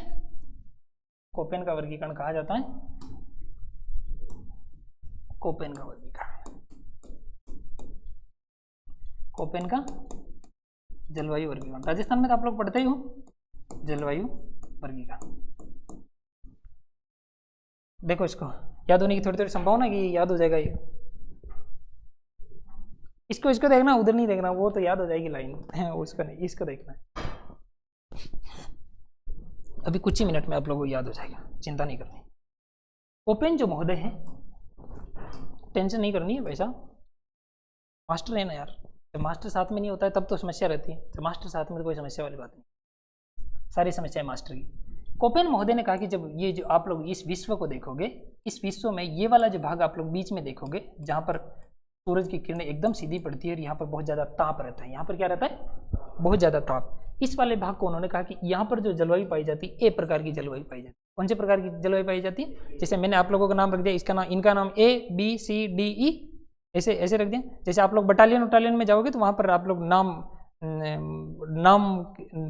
कोपेन का वर्गीकरण कहा जाता है, कोपेन का वर्गीकरण, कोपेन का जलवायु वर्गीकरण। राजस्थान में तो आप लोग पढ़ते ही हो जलवायु वर्गीकरण। देखो इसको याद होने की थोड़ी थोड़ी संभावना कि याद हो जाएगा ये। इसको देखना, उधर नहीं देखना, वो तो याद हो जाएगी लाइन, उसको नहीं, इसको देखना है। अभी कुछ ही मिनट में आप लोगों को याद हो जाएगा, चिंता नहीं करनी। कोपेन जो महोदय है, टेंशन नहीं करनी है वैसा, मास्टर है ना यार, जब मास्टर साथ में नहीं होता है तब तो समस्या रहती है, जब मास्टर साथ में तो कोई समस्या वाली बात नहीं, सारी समस्याएं मास्टर की। कोपेन महोदय ने कहा कि जब ये जो आप लोग इस विश्व को देखोगे, इस विश्व में ये वाला जो भाग आप लोग बीच में देखोगे, जहाँ पर सूरज की किरणें एकदम सीधी पड़ती है और यहाँ पर बहुत ज़्यादा ताप रहता है, यहाँ पर क्या रहता है? बहुत ज़्यादा ताप। इस वाले भाग को उन्होंने कहा कि यहाँ पर जो जलवायु पाई जाती है, ए प्रकार की जलवायु पाई जाती है। कौन से प्रकार की जलवायु पाई जाती है? जैसे मैंने आप लोगों का नाम रख दिया, इसका नाम, इनका नाम ABCDE, ऐसे ऐसे रख दिया। जैसे आप लोग बटालियन में जाओगे तो वहाँ पर आप लोग नाम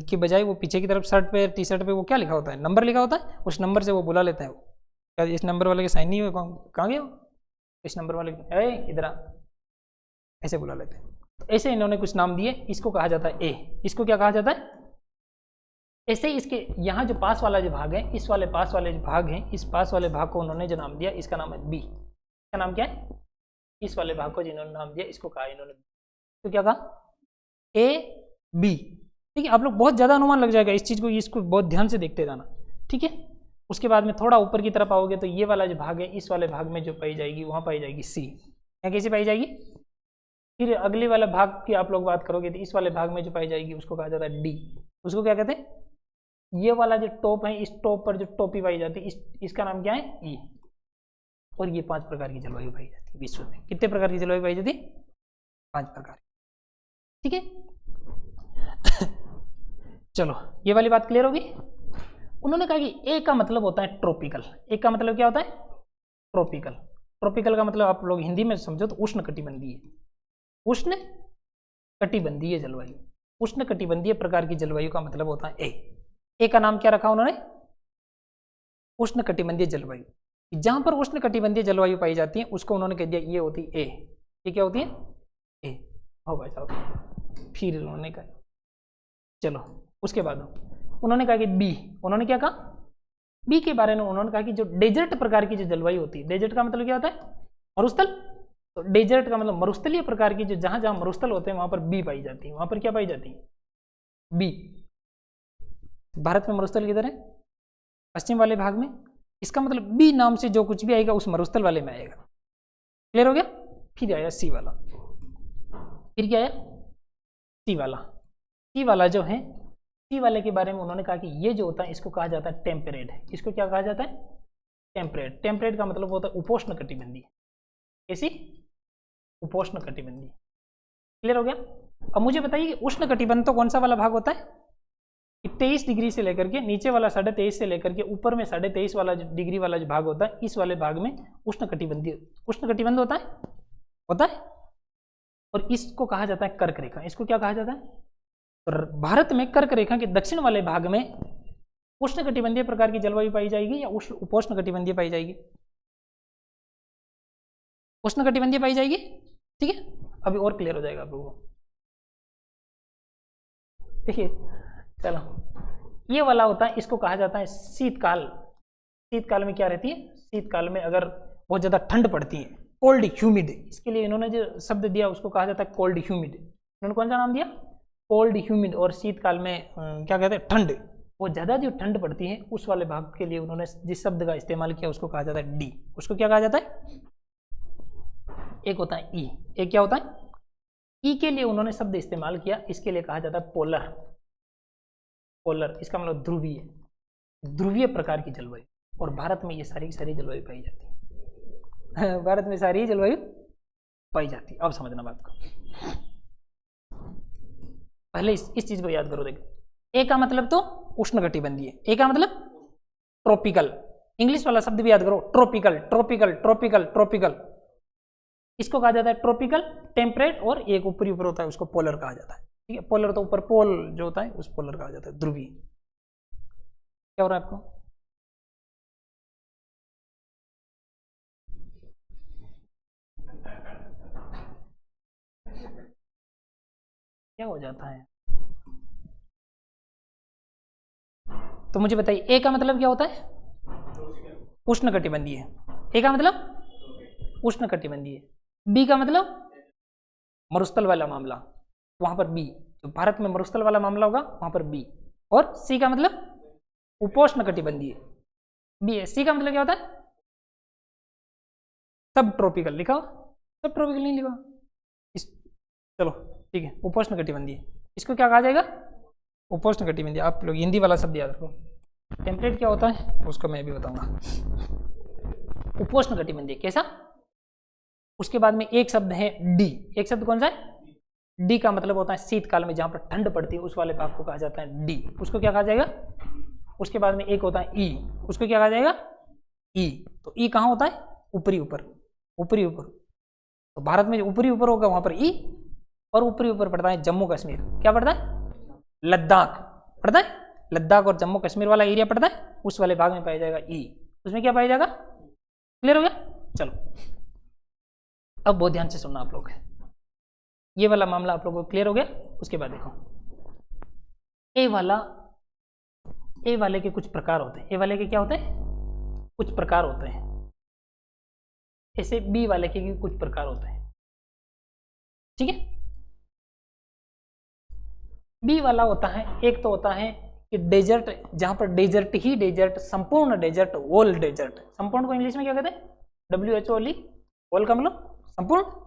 की बजाय वो पीछे की तरफ शर्ट पे, टी शर्ट पे वो क्या लिखा होता है? नंबर लिखा होता है, उस नंबर से वो बुला लेते हैं। वो इस नंबर वाले के साइन नहीं हुए, कहाँ गए? इस नंबर वाले इधर ऐसे बुला लेते हैं। तो ऐसे इन्होंने कुछ नाम दिए, इसको कहा जाता है ए। इसको क्या कहा जाता है? ऐसे ही इसके यहाँ जो पास वाला जो भाग है, इस वाले पास वाले जो भाग हैं, इस पास वाले भाग को उन्होंने जो नाम दिया, इसका नाम है बी। इसका नाम क्या है? इस वाले भाग को जिन्होंने नाम दिया, इसको कहा इन्होंने, तो क्या कहा? AB। ठीक है, आप लोग बहुत ज़्यादा अनुमान लग जाएगा इस चीज़ को, इसको बहुत ध्यान से देखते जाना, ठीक है? उसके बाद में थोड़ा ऊपर की तरफ आओगे तो ये वाला जो भाग है, इस वाले भाग में जो पाई जाएगी, वहाँ पाई जाएगी C। क्या कैसी पाई जाएगी? फिर अगले वाले भाग की आप लोग बात करोगे तो इस वाले भाग में जो पाई जाएगी उसको कहा जाता है D। उसको क्या कहते हैं? ये वाला जो टॉप है, इस टॉप पर जो टोपी पाई जाती है, इसका नाम क्या है? E। और ये 5 प्रकार की जलवायु पाई जाती है विश्व में। कितने प्रकार की जलवायु पाई जाती है? 5 प्रकार, ठीक है? चलो ये वाली बात क्लियर होगी। उन्होंने कहा कि ए का मतलब होता है ट्रॉपिकल। ए का मतलब क्या होता है? ट्रॉपिकल। ट्रॉपिकल का मतलब आप लोग हिंदी में समझो तो उष्ण कटिबंधीय, उष्ण कटिबंधीय जलवायु। उष्ण कटिबंधीय प्रकार की जलवायु का मतलब होता है ए। ए का नाम क्या रखा उन्होंने? उष्ण कटिबंधीय जलवायु। जहां पर उष्ण कटिबंधीय जलवायु पाई जाती है उसको उन्होंने कह दिया ये होती है ए। ये क्या होती है? ए। हो भाई साहब, फिर उन्होंने कहा चलो उसके बाद उन्होंने कहा कि बी, उन्होंने क्या कहा, बी के बारे में उन्होंने कहा कि जो डेजर्ट प्रकार की जो जलवायु होती है, डेजर्ट का मतलब क्या होता है, मरुस्थल, तो डेजर्ट का मतलब मरुस्थलीय प्रकार की जो जहां जहां मरुस्थल होते हैं वहां पर बी पाई जाती है, वहां पर क्या पाई जाती है, बी। भारत में मरुस्थल किधर है, पश्चिम वाले भाग में, इसका मतलब बी नाम से जो कुछ भी आएगा उस मरुस्थल वाले में आएगा। क्लियर हो गया। फिर आया सी वाला, फिर क्या आया, सी वाला। सी वाला जो है, सी वाले के बारे में उन्होंने कहा कि ये जो होता है इसको कहा जाता है टेम्परेट। इसको क्या कहा जाता है, टेम्परेट। टेम्परेट का मतलब होता है उपोष्ण कटिबंधीय। कैसी, उपोष्ण कटिबंधीय। क्लियर हो गया। अब मुझे बताइए कि उष्ण कटिबंध तो कौन सा वाला भाग होता है, 23 डिग्री से लेकर के नीचे वाला 23.5 से लेकर के ऊपर में 23.5 वाला डिग्री वाला जो भाग होता है, इस वाले भाग में उष्ण कटिबंधीय, उष्ण कटिबंध होता है। और इसको कहा जाता है कर्क रेखा। इसको क्या कहा जाता है, तो भारत में कर्क रेखा के दक्षिण वाले भाग में उष्ण कटिबंधीय प्रकार की जलवायु पाई जाएगी या उपोष्ण कटिबंधीय पाई जाएगी, उष्ण कटिबंधीय पाई जाएगी। ठीक है, अभी और क्लियर हो जाएगा आप लोगों को। देखिए चलो, ये वाला होता है, इसको कहा जाता है शीतकाल। शीतकाल में क्या रहती है, शीतकाल में अगर बहुत ज्यादा ठंड पड़ती है, कोल्ड ह्यूमिड, इसके लिए इन्होंने जो शब्द दिया उसको कहा जाता है कोल्ड ह्यूमिड। इन्होंने कौन सा नाम दिया, कोल्ड ह्यूमिड। और शीतकाल में क्या कहते हैं, ठंड, बहुत ज़्यादा जो ठंड पड़ती है उस वाले भाग के लिए उन्होंने जिस शब्द का इस्तेमाल किया उसको कहा जाता है डी। उसको क्या कहा जाता है, एक होता है ई, एक क्या होता है, ई के लिए उन्होंने शब्द इस्तेमाल किया, इसके लिए कहा जाता है पोलर। पोलर इसका मतलब ध्रुवीय, ध्रुवीय प्रकार की जलवायु। और भारत में ये सारी की सारी जलवायु पाई जाती है भारत में सारी जलवायु पाई जाती है। अब समझना बात को, पहले इस चीज को याद करो। देखो, ए का मतलब तो उष्णकटिबंधीय, ए का मतलब ट्रॉपिकल। इंग्लिश वाला शब्द भी याद करो, ट्रॉपिकल, ट्रॉपिकल, ट्रॉपिकल, ट्रॉपिकल, इसको कहा जाता है ट्रॉपिकल, टेम्परेट। और एक ऊपरी ऊपर होता है उसको पोलर कहा जाता है। ठीक है, पोलर तो ऊपर पोल जो होता है उस पोलर कहा जाता है, ध्रुवीय। क्या हो रहा है आपको, क्या हो जाता है, तो मुझे बताइए ए का मतलब क्या होता है, उष्णकटिबंधीय। ए का मतलब उष्णकटिबंधीय, बी का मतलब मरुस्थल वाला मामला, वहां पर बी, जो भारत में मरुस्थल वाला मामला होगा वहां पर बी। और सी का मतलब उपोष्ण कटिबंधीय, बी है। सी का मतलब क्या होता है, सब ट्रॉपिकल लिखा हो, सब ट्रॉपिकल नहीं लिखा इस, चलो ठीक है, उपोष्ण कटिबंधीय, इसको क्या कहा जाएगा, उपोष्ण कटिबंधीय। आप लोग हिंदी वाला शब्द याद रखो। टेम्परेट क्या होता है उसको मैं भी बताऊंगा। उपोष्ण कटिबंधीय कैसा, उसके बाद में एक शब्द है डी। एक शब्द कौन सा है, डी का मतलब होता है शीतकाल में जहां पर ठंड पड़ती है उस वाले भाग को कहा जाता है डी, उसको क्या कहा जाएगा। उसके बाद में एक होता है ई, उसको क्या कहा जाएगा, ई। तो ई कहाँ होता है, ऊपरी ऊपर, ऊपरी ऊपर। तो भारत में जो ऊपरी ऊपर होगा वहां पर ई, और ऊपरी ऊपर पड़ता है जम्मू कश्मीर। क्या पड़ता है, लद्दाख पड़ता है, लद्दाख और जम्मू कश्मीर वाला एरिया पड़ता है, उस वाले भाग में पाया जाएगा ई। उसमें क्या पाया जाएगा, क्लियर हो गया। चलो अब बहुत ध्यान से सुनना आप लोग, ये वाला मामला आप लोगों को क्लियर हो गया। उसके बाद देखो, ए वाला, ए वाले के कुछ प्रकार होते हैं। ए वाले के क्या होते हैं, कुछ प्रकार होते हैं। ऐसे बी वाले के भी कुछ प्रकार होते हैं। ठीक है, बी वाला होता है, एक तो होता है कि डेजर्ट, जहां पर डेजर्ट ही डेजर्ट, संपूर्ण डेजर्ट, होल डेजर्ट। संपूर्ण को इंग्लिश में क्या कहते हैं, WHO, होल का मतलब संपूर्ण।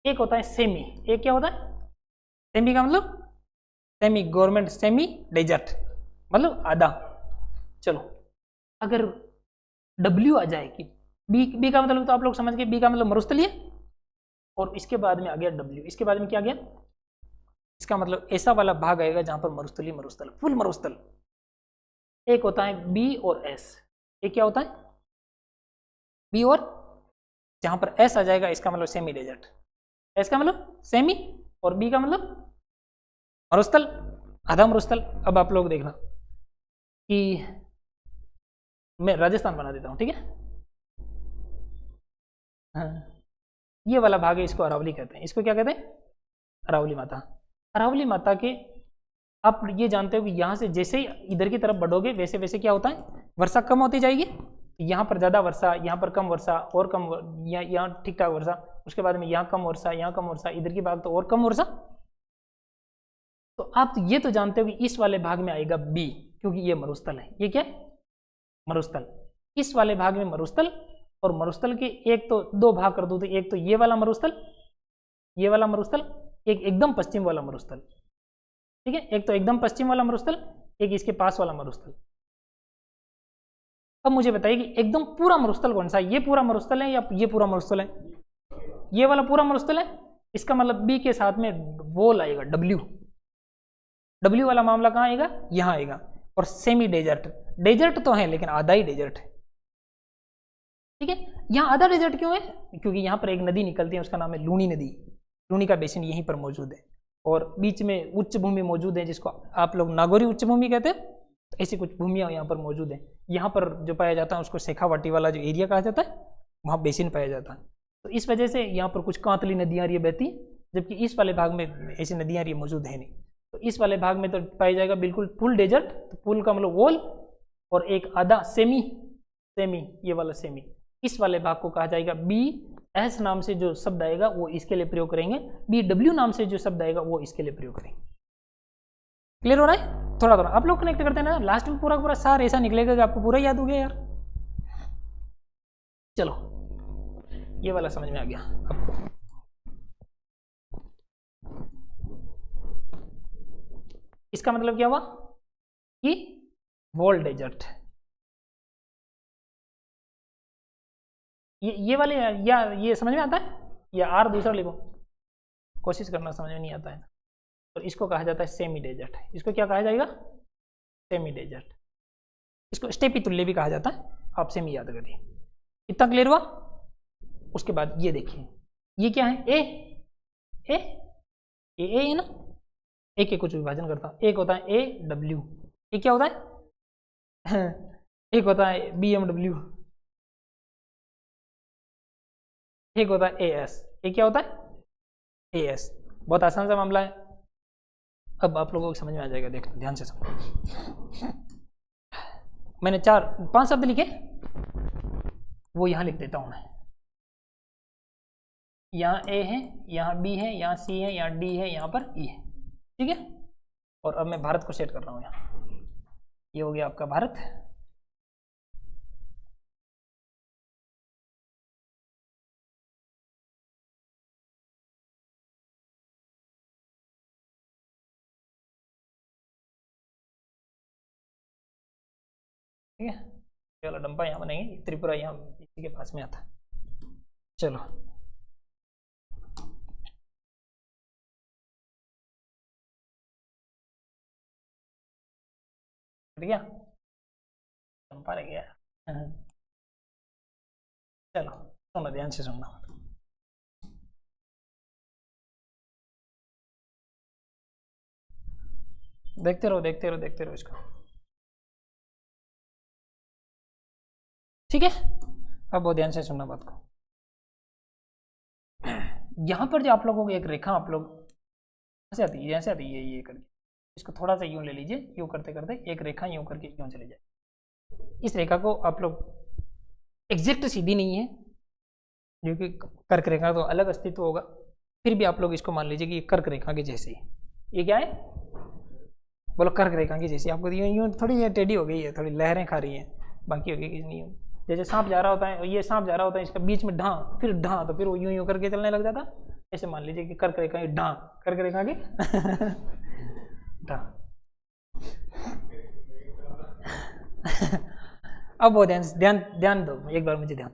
एक होता है सेमी, एक क्या होता है, सेमी का मतलब सेमी गवर्नमेंट, सेमी डेजर्ट मतलब आधा। चलो अगर W आ जाए कि बी का मतलब, तो आप लोग समझ गए, बी का मतलब मरुस्थलीय, और इसके बाद में आ गया W, इसके बाद में क्या गया, इसका मतलब ऐसा वाला भाग आएगा जहां पर मरुस्थलीय, मरुस्थल, फुल मरुस्थल। एक होता है बी और एस, एक क्या होता है, बी और, जहां पर एस आ जाएगा इसका मतलब सेमी डेजर्ट, एस का मतलब सेमी, और बी का मतलब मरुस्थल, आधा मरुस्थल। अब आप लोग देखना कि मैं राजस्थान बना देता हूं, ठीक है। हाँ, ये वाला भाग है, इसको अरावली कहते हैं। इसको क्या कहते हैं, अरावली माता। अरावली माता के आप ये जानते हो कि यहाँ से जैसे ही इधर की तरफ बढ़ोगे वैसे वैसे क्या होता है, वर्षा कम होती जाएगी। यहाँ पर ज़्यादा वर्षा, यहाँ पर कम वर्षा, और कम, यहाँ ठीक ठाक वर्षा, उसके बाद में यहाँ कम वर्षा, यहाँ कम वर्षा, इधर की बात तो और कम वर्षा। तो आप ये तो जानते हो कि इस वाले भाग में आएगा बी, क्योंकि ये मरुस्थल है। ये क्या है, मरुस्थल। इस वाले भाग में मरुस्थल, और मरुस्थल के एक तो दो भाग कर दो, तो एक तो ये वाला मरुस्थल, ये वाला मरुस्थल, एक एकदम पश्चिम वाला मरुस्थल, ठीक है, एक तो एकदम पश्चिम वाला मरुस्थल, एक इसके पास वाला मरुस्थल। अब मुझे बताइए कि एकदम पूरा मरुस्थल कौन सा है, ये पूरा मरुस्थल है या ये पूरा मरुस्थल है? ये वाला पूरा मरुस्थल है। इसका मतलब बी के साथ में वोल आएगा, डब्ल्यू। डब्ल्यू वाला मामला कहाँ आएगा, यहाँ आएगा। और सेमी डेजर्ट, डेजर्ट तो है लेकिन आधा ही डेजर्ट है, ठीक है। यहाँ आधा डेजर्ट क्यों है, क्योंकि यहाँ पर एक नदी निकलती है, उसका नाम है लूनी नदी। लूनी का बेसिन यहीं पर मौजूद है, और बीच में उच्च भूमि मौजूद है, जिसको आप लोग नागौरी उच्च भूमि कहते हैं। तो ऐसी कुछ भूमियाँ यहाँ पर मौजूद है। यहाँ पर जो पाया जाता है उसको शेखावाटी वाला जो एरिया कहा जाता है, वहाँ बेसिन पाया जाता है। तो इस वजह से यहाँ पर कुछ कांतली नदियाँ ये बहती, जबकि इस वाले भाग में ऐसी नदियाँ ये मौजूद है नहीं। तो इस वाले भाग में तो पाया जाएगा बिल्कुल फुल डेजर्ट। तो फुल का मतलब वोल, और एक आधा सेमी, सेमी ये वाला सेमी, इस वाले भाग को कहा जाएगा बी। एस नाम से जो शब्द आएगा वो इसके लिए प्रयोग करेंगे, बी डब्ल्यू नाम से जो शब्द आएगा वो इसके लिए प्रयोग करेंगे। क्लियर हो रहा है? थोड़ा थोड़ा आप लोग कनेक्ट करते हैं ना, लास्ट में पूरा पूरा सार ऐसा निकलेगा कि आपको पूरा याद हो गया यार। चलो ये वाला समझ में आ गया आपको। इसका मतलब क्या हुआ कि वॉल डेजर्ट, ये वाले, या ये समझ में आता है, या आर दूसरा लिखो, कोशिश करना, समझ में नहीं आता है। और इसको कहा जाता है सेमी डेजर्ट। इसको क्या कहा जाएगा, सेमी डेजर्ट। इसको स्टेपी तुल्य भी कहा जाता है, आप सेमी याद करिए। इतना क्लियर हुआ? उसके बाद ये देखिए, ये क्या है, ए ए ए ए है ना, ए के कुछ विभाजन करता, एक होता है ए डब्ल्यू, ये क्या होता है एक होता है बी एम डब्ल्यू, एक होता है ए एस, ये क्या होता है ए एस। बहुत आसान सा मामला है। अब आप लोगों को समझ में आ जाएगा, देखना ध्यान से समझो। मैंने 4-5 शब्द लिखे, वो यहाँ लिख देता हूँ मैं। यहाँ ए है, यहाँ बी है, यहाँ सी है, यहाँ डी है, यहाँ पर ई है, ठीक है। और अब मैं भारत को सेट कर रहा हूँ यहाँ। ये हो गया आपका भारत। ठीक है, ये वाला डंपा यहाँ बनेंगे, त्रिपुरा यहाँ इसी के पास में आता है। चलो ठीक है, डंपा रह गया। चलो सुनो, ध्यान से सुनना, देखते रहो देखते रहो देखते रहो इसको, ठीक है। अब बहुत ध्यान से सुनना बात को। यहाँ पर जो आप लोगों को एक रेखा, आप लोग ऐसे आती है, ऐसे आती है, ये करके इसको थोड़ा सा यूं ले लीजिए, यूं करते करते एक रेखा यूं करके यूं चले जाए। इस रेखा को आप लोग एग्जैक्ट सीधी नहीं है, जो कि कर्क रेखा तो अलग अस्तित्व होगा, फिर भी आप लोग इसको मान लीजिए कि ये कर्क रेखा के जैसी है। ये क्या है, बोलो कर्क रेखा की जैसी। आपको यूं थोड़ी ये टेढ़ी हो गई है, थोड़ी लहरें खा रही है, बाकी हो गई कि नहीं। जैसे सांप जा रहा होता है, ये सांप जा रहा होता है, इसका बीच में ढां, फिर ढां, तो फिर वो यूं यूं करके चलने लग जाता। ऐसे मान लीजिए कि कर्क रेखा की ढां, कर्क रेखा की ढां। अब वो ध्यान दो एक बार, मुझे ध्यान।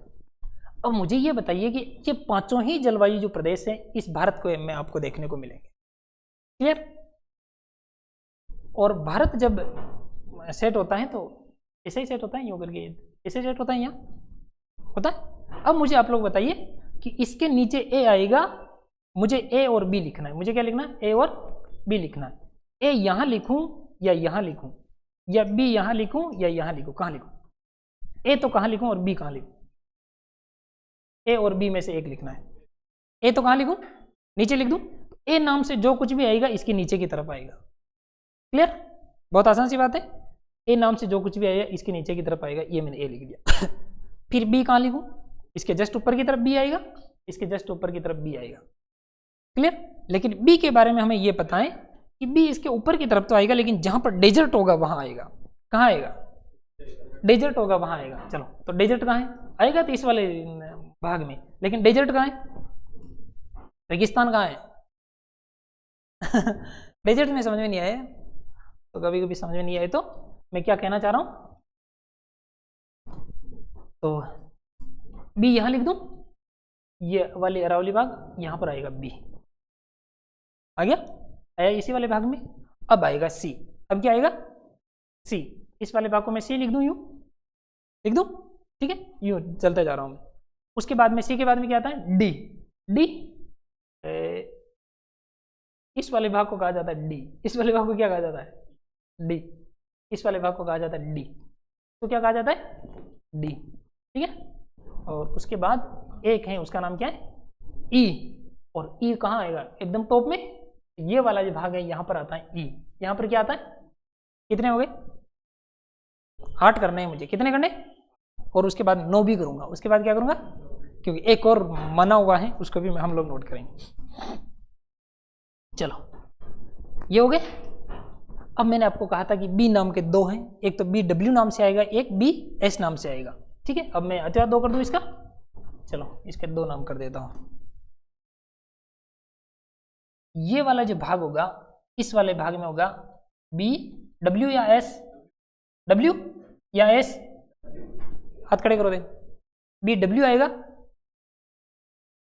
अब मुझे ये बताइए कि ये पांचों ही जलवायु जो प्रदेश है इस भारत को में आपको देखने को मिलेंगे, क्लियर। और भारत जब सेट होता है तो ऐसे ही सेट होता है, यूं करके ऐसे सेट होता है, यहाँ होता है। अब मुझे आप लोग बताइए कि इसके नीचे ए आएगा, मुझे ए और बी लिखना है। मुझे क्या लिखना है, ए और बी लिखना है। ए यहाँ लिखूं या यहाँ लिखूं, या बी यहाँ लिखूं या यहाँ लिखूं, कहाँ लिखूं? ए तो कहाँ लिखूं और बी कहाँ लिखूं? ए और बी में से एक लिखना है। ए तो कहाँ लिखूं, नीचे लिख दूं। ए नाम से जो कुछ भी आएगा इसके नीचे की तरफ आएगा, क्लियर, बहुत आसान सी बात है। ए नाम से जो कुछ भी आएगा इसके नीचे की तरफ आएगा, ये मैंने ए लिख दिया। फिर बी कहाँ लिखूं, इसके जस्ट ऊपर की तरफ बी आएगा, इसके जस्ट ऊपर की तरफ बी आएगा। क्लियर, लेकिन बी के बारे में हमें ये पता है कि बी इसके ऊपर की तरफ तो आएगा, लेकिन जहां पर डेजर्ट होगा वहां आएगा। कहाँ आएगा, डेजर्ट होगा वहां आएगा। चलो, तो डेजर्ट कहाँ है, आएगा तो इस वाले भाग में, लेकिन डेजर्ट कहाँ है, रेगिस्तान कहाँ है? डेजर्ट में समझ में नहीं आया तो कभी कभी समझ में नहीं आए तो मैं क्या कहना चाह रहा हूं, तो बी यहां लिख दूं, ये वाले अरावली भाग यहां पर आएगा बी, आ गया, आया इसी वाले भाग में। अब आएगा सी, अब क्या आएगा सी, इस वाले भाग को मैं सी लिख दूं, यूं लिख दूं, ठीक है, यूं चलते जा रहा हूं। उसके बाद में सी के बाद में क्या आता है, डी, डी इस वाले भाग को कहा जाता है डी, इस वाले भाग को क्या कहा जाता है, डी, इस वाले भाग को कहा जाता है डी, तो क्या कहा जाता है, डी, ठीक है। और उसके बाद एक है, उसका नाम क्या है, ई, और ई कहाँ आएगा, एकदम टॉप में, ये वाला जो भाग है यहाँ पर आता है ई, यहाँ पर क्या आता है, कितने हो गए, 8 करने हैं मुझे, कितने करने, और उसके बाद 9 भी करूंगा, उसके बाद क्या करूंगा, क्योंकि एक और मना हुआ है उसको भी हम लोग नोट करेंगे। चलो, ये हो गए। अब मैंने आपको कहा था कि बी नाम के 2 हैं, एक तो बी डब्ल्यू नाम से आएगा, एक बी एस नाम से आएगा, ठीक है। अब मैं अतिवाद 2 कर दूं इसका, चलो इसके 2 नाम कर देता हूं। ये वाला जो भाग होगा, इस वाले भाग में होगा बी डब्ल्यू या एस, डब्ल्यू या एस, हाथ खड़े करो दे, बी डब्ल्यू आएगा,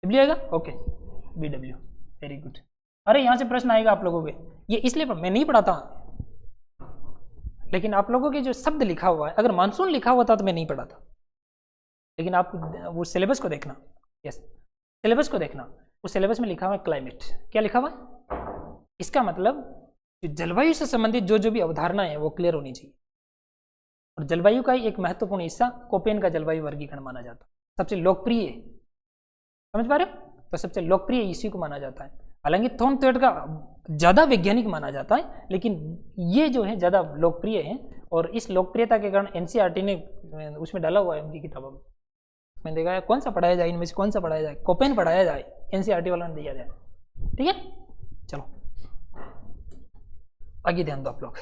डब्ल्यू आएगा, okay, B W, very good. अरे यहां से प्रश्न आएगा आप लोगों के, ये इसलिए मैं नहीं पढ़ाता, लेकिन आप लोगों के जो शब्द लिखा हुआ है, अगर मानसून लिखा हुआ था तो मैं नहीं पढ़ाता, लेकिन आप वो सिलेबस को देखना, यस सिलेबस को देखना, उस सिलेबस में लिखा हुआ है क्लाइमेट, क्या लिखा हुआ है, इसका मतलब जो जलवायु से संबंधित जो जो भी अवधारणा है वो क्लियर होनी चाहिए। और जलवायु का ही एक महत्वपूर्ण हिस्सा कोपेन का जलवायु वर्गीकरण माना जाता है, सबसे लोकप्रिय, समझ पा रहे हो, तो सबसे लोकप्रिय इसी को माना जाता है। हालांकि थॉर्नथवेट का ज़्यादा वैज्ञानिक माना जाता है, लेकिन ये जो है ज़्यादा लोकप्रिय है, और इस लोकप्रियता के कारण एनसीईआरटी ने उसमें डाला हुआ है उनकी किताबों में, मैंने देखा है कौन सा पढ़ाया जाए, इनमें से कौन सा पढ़ाया जाए, कोपेन पढ़ाया जाए, एनसीईआरटी वालों ने दिया जाए, ठीक है। चलो आगे ध्यान दो आप लोग,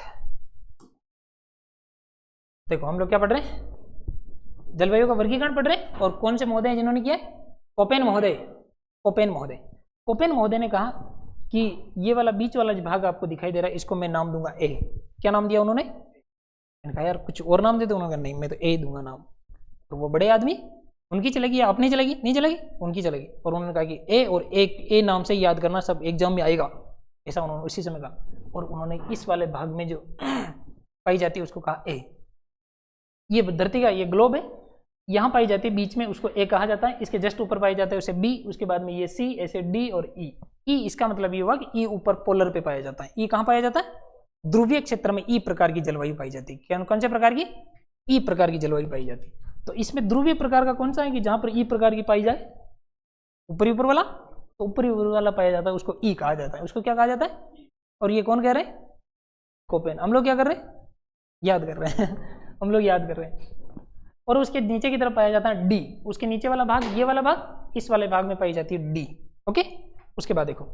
देखो हम लोग क्या पढ़ रहे हैं, जलवायु का वर्गीकरण पढ़ रहे हैं, और कौन से महोदय जिन्होंने किया है, कोपेन महोदय, कोपेन महोदय, कोपेन महोदय ने कहा कि ये वाला बीच वाला जो भाग आपको दिखाई दे रहा है, इसको मैं नाम दूंगा ए, क्या नाम दिया उन्होंने, मैंने कहा यार कुछ और नाम दे दो, उन्होंने कहा नहीं मैं तो ए दूंगा नाम, तो वो बड़े आदमी, उनकी चलेगी या अपनी चलेगी, नहीं चलेगी, उनकी चलेगी, और उन्होंने कहा कि ए, और एक ए नाम से याद करना सब एग्जाम में आएगा, ऐसा उन्होंने उसी समय कहा, और उन्होंने इस वाले भाग में जो पाई जाती है उसको कहा ए, ये धरती का ये ग्लोब है, यहाँ पाई जाती है बीच में, उसको ए कहा जाता है, इसके जस्ट ऊपर पाई जाता है उसे बी, उसके बाद में ये सी, ऐसे डी और ई, ई इसका मतलब ये हुआ कि ई ऊपर पोलर पे पाया जाता है, ई कहाँ पाया जाता है, ध्रुवीय क्षेत्र में ई प्रकार की जलवायु पाई जाती है, कौन से प्रकार की, ई प्रकार की जलवायु पाई जाती है। तो इसमें ध्रुवीय प्रकार का कौन सा है कि जहां पर ई प्रकार की पाई जाए, ऊपरी ऊपर वाला, तो ऊपरी ऊपर वाला पाया जाता है उसको ई कहा जाता है, उसको क्या कहा जाता है, और ये कौन कह रहे हैं, कोपेन। हम लोग क्या कर रहे हैं, याद कर रहे हैं हम लोग याद कर रहे हैं। और उसके नीचे की तरफ पाया जाता है डी, उसके नीचे वाला भाग, ये वाला भाग, इस वाले भाग में पाई जाती है डी, ओके। उसके बाद देखो,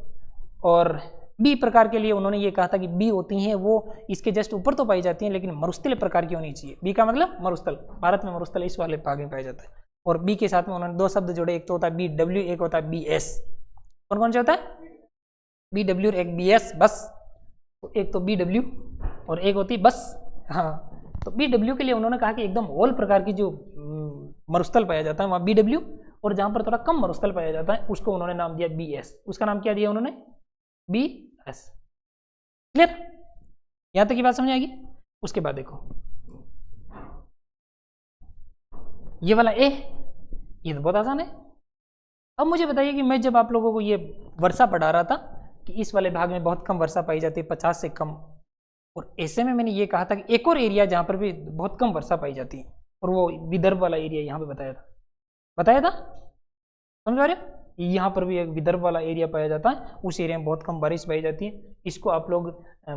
और बी प्रकार के लिए उन्होंने ये कहा था कि बी होती हैं वो इसके जस्ट ऊपर तो पाई जाती हैं, लेकिन मरुस्थल प्रकार की होनी चाहिए, बी का मतलब मरुस्थल, भारत में मरुस्थल इस वाले भाग में पाया जाता है। और बी के साथ में उन्होंने 2 शब्द जोड़े, एक तो होता है बी डब्ल्यू, एक होता है बी एस, कौन कौन से होता है, बी डब्ल्यू, एक बी एस, बस, तो एक तो बी डब्ल्यू और एक होती बस, हाँ। तो बी डब्ल्यू के लिए उन्होंने कहा कि एकदम होल प्रकार की जो मरुस्थल पाया जाता है वहाँ बी डब्ल्यू, और जहाँ पर थोड़ा कम मरुस्थल पाया जाता है उसको उन्होंने नाम दिया बी एस, उसका नाम क्या दिया उन्होंने, बी एस। क्लियर, यहां तक की बात समझ आएगी। उसके बाद देखो ये वाला ए, ये तो बहुत आसान है। अब मुझे बताइए कि मैं जब आप लोगों को ये वर्षा पढ़ा रहा था कि इस वाले भाग में बहुत कम वर्षा पाई जाती है, 50 से कम, और ऐसे में मैंने ये कहा था कि एक और एरिया जहां पर भी बहुत कम वर्षा पाई जाती है, और वो विदर्भ वाला एरिया यहाँ पे बताया था, समझ आ रहे हो। यहाँ पर भी एक विदर्भ वाला एरिया पाया जाता है, उस एरिया में बहुत कम बारिश पाई जाती है। इसको आप लोग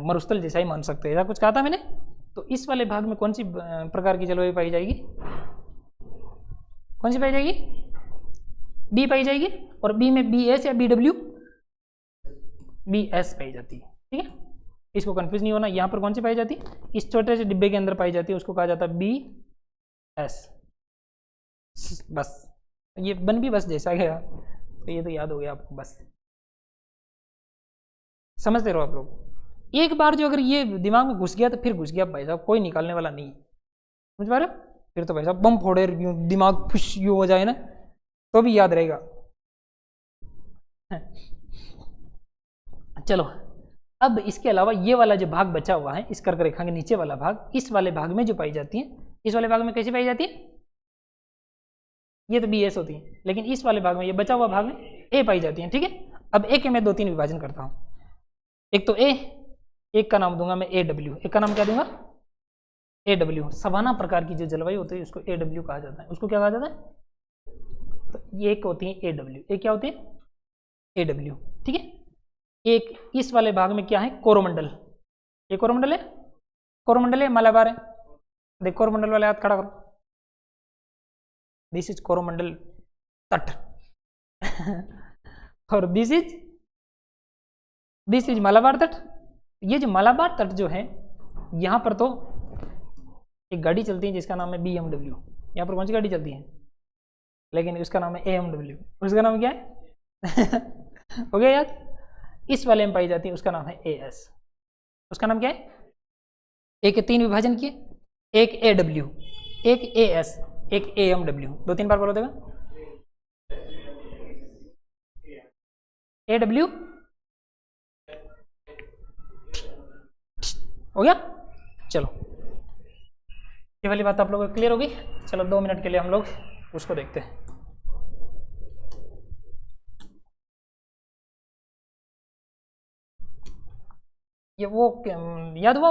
मरुस्थल जैसा ही मान सकते हैं। ऐसा कुछ कहा था मैंने। तो इस वाले भाग में कौन सी प्रकार की जलवायु पाई जाएगी? कौन सी पाई जाएगी? बी पाई जाएगी। और बी में बी एस या बी डब्ल्यू? बी एस पाई जाती है। ठीक है, इसको कंफ्यूज नहीं होना। यहाँ पर कौन सी पाई जाती है? इस छोटे से डिब्बे के अंदर पाई जाती है, उसको कहा जाता है बी एस। बस ये बन भी बस जैसा गया, तो ये तो याद हो गया आपको। बस समझते रहो आप लोग। एक बार जो अगर ये दिमाग में घुस गया तो फिर घुस गया भाई साहब, कोई निकालने वाला नहीं। समझ पा रहे हो? फिर तो भाई साहब बम फोड़े दिमाग खुश यूँ हो जाए ना तो भी याद रहेगा। चलो, अब इसके अलावा ये वाला जो भाग बचा हुआ है, इस कर्क रेखा के नीचे वाला भाग, इस वाले भाग में जो पाई जाती है, इस वाले भाग में कैसी पाई जाती है? ये तो बी एस होती है, लेकिन इस वाले भाग में, ये बचा हुआ भाग में ए पाई जाती है। ठीक है, अब ए के मैं 2-3 विभाजन करता हूँ। एक तो ए, एक का नाम दूंगा मैं ए डब्ल्यू। एक का नाम क्या दूंगा? A W. सवाना प्रकार की जो जलवायु होती है उसको ए डब्ल्यू कहा जाता है। उसको क्या कहा जाता है? तो ये एक होती है ए डब्ल्यू। एक क्या होती है? A W. ठीक है, एक इस वाले भाग में क्या है? कोरोमंडल। ये कोरोमंडल है, कोरोमंडल है, मलाबार है। देख कोरोमंडल वाले हाथ खड़ा करो। दिस इज कोरोमंडल तट। और दिस इज मलाबार तट। ये जो मलाबार तट जो है, यहाँ पर तो एक गाड़ी चलती है जिसका नाम है BMW। यहाँ पर कौन सी गाड़ी चलती है? लेकिन उसका नाम है AMW। उसका नाम क्या है? हो गया याद? इस वाले में पाई जाती है, उसका नाम है AS। उसका नाम क्या है? एक के 3 विभाजन किए, एक AW, एक AS, एक AMW। 2-3 बार बोलो देगा। AW हो गया। चलो, ये वाली बात आप लोगों को क्लियर होगी। चलो 2 मिनट के लिए हम लोग उसको देखते हैं। ये वो याद हुआ?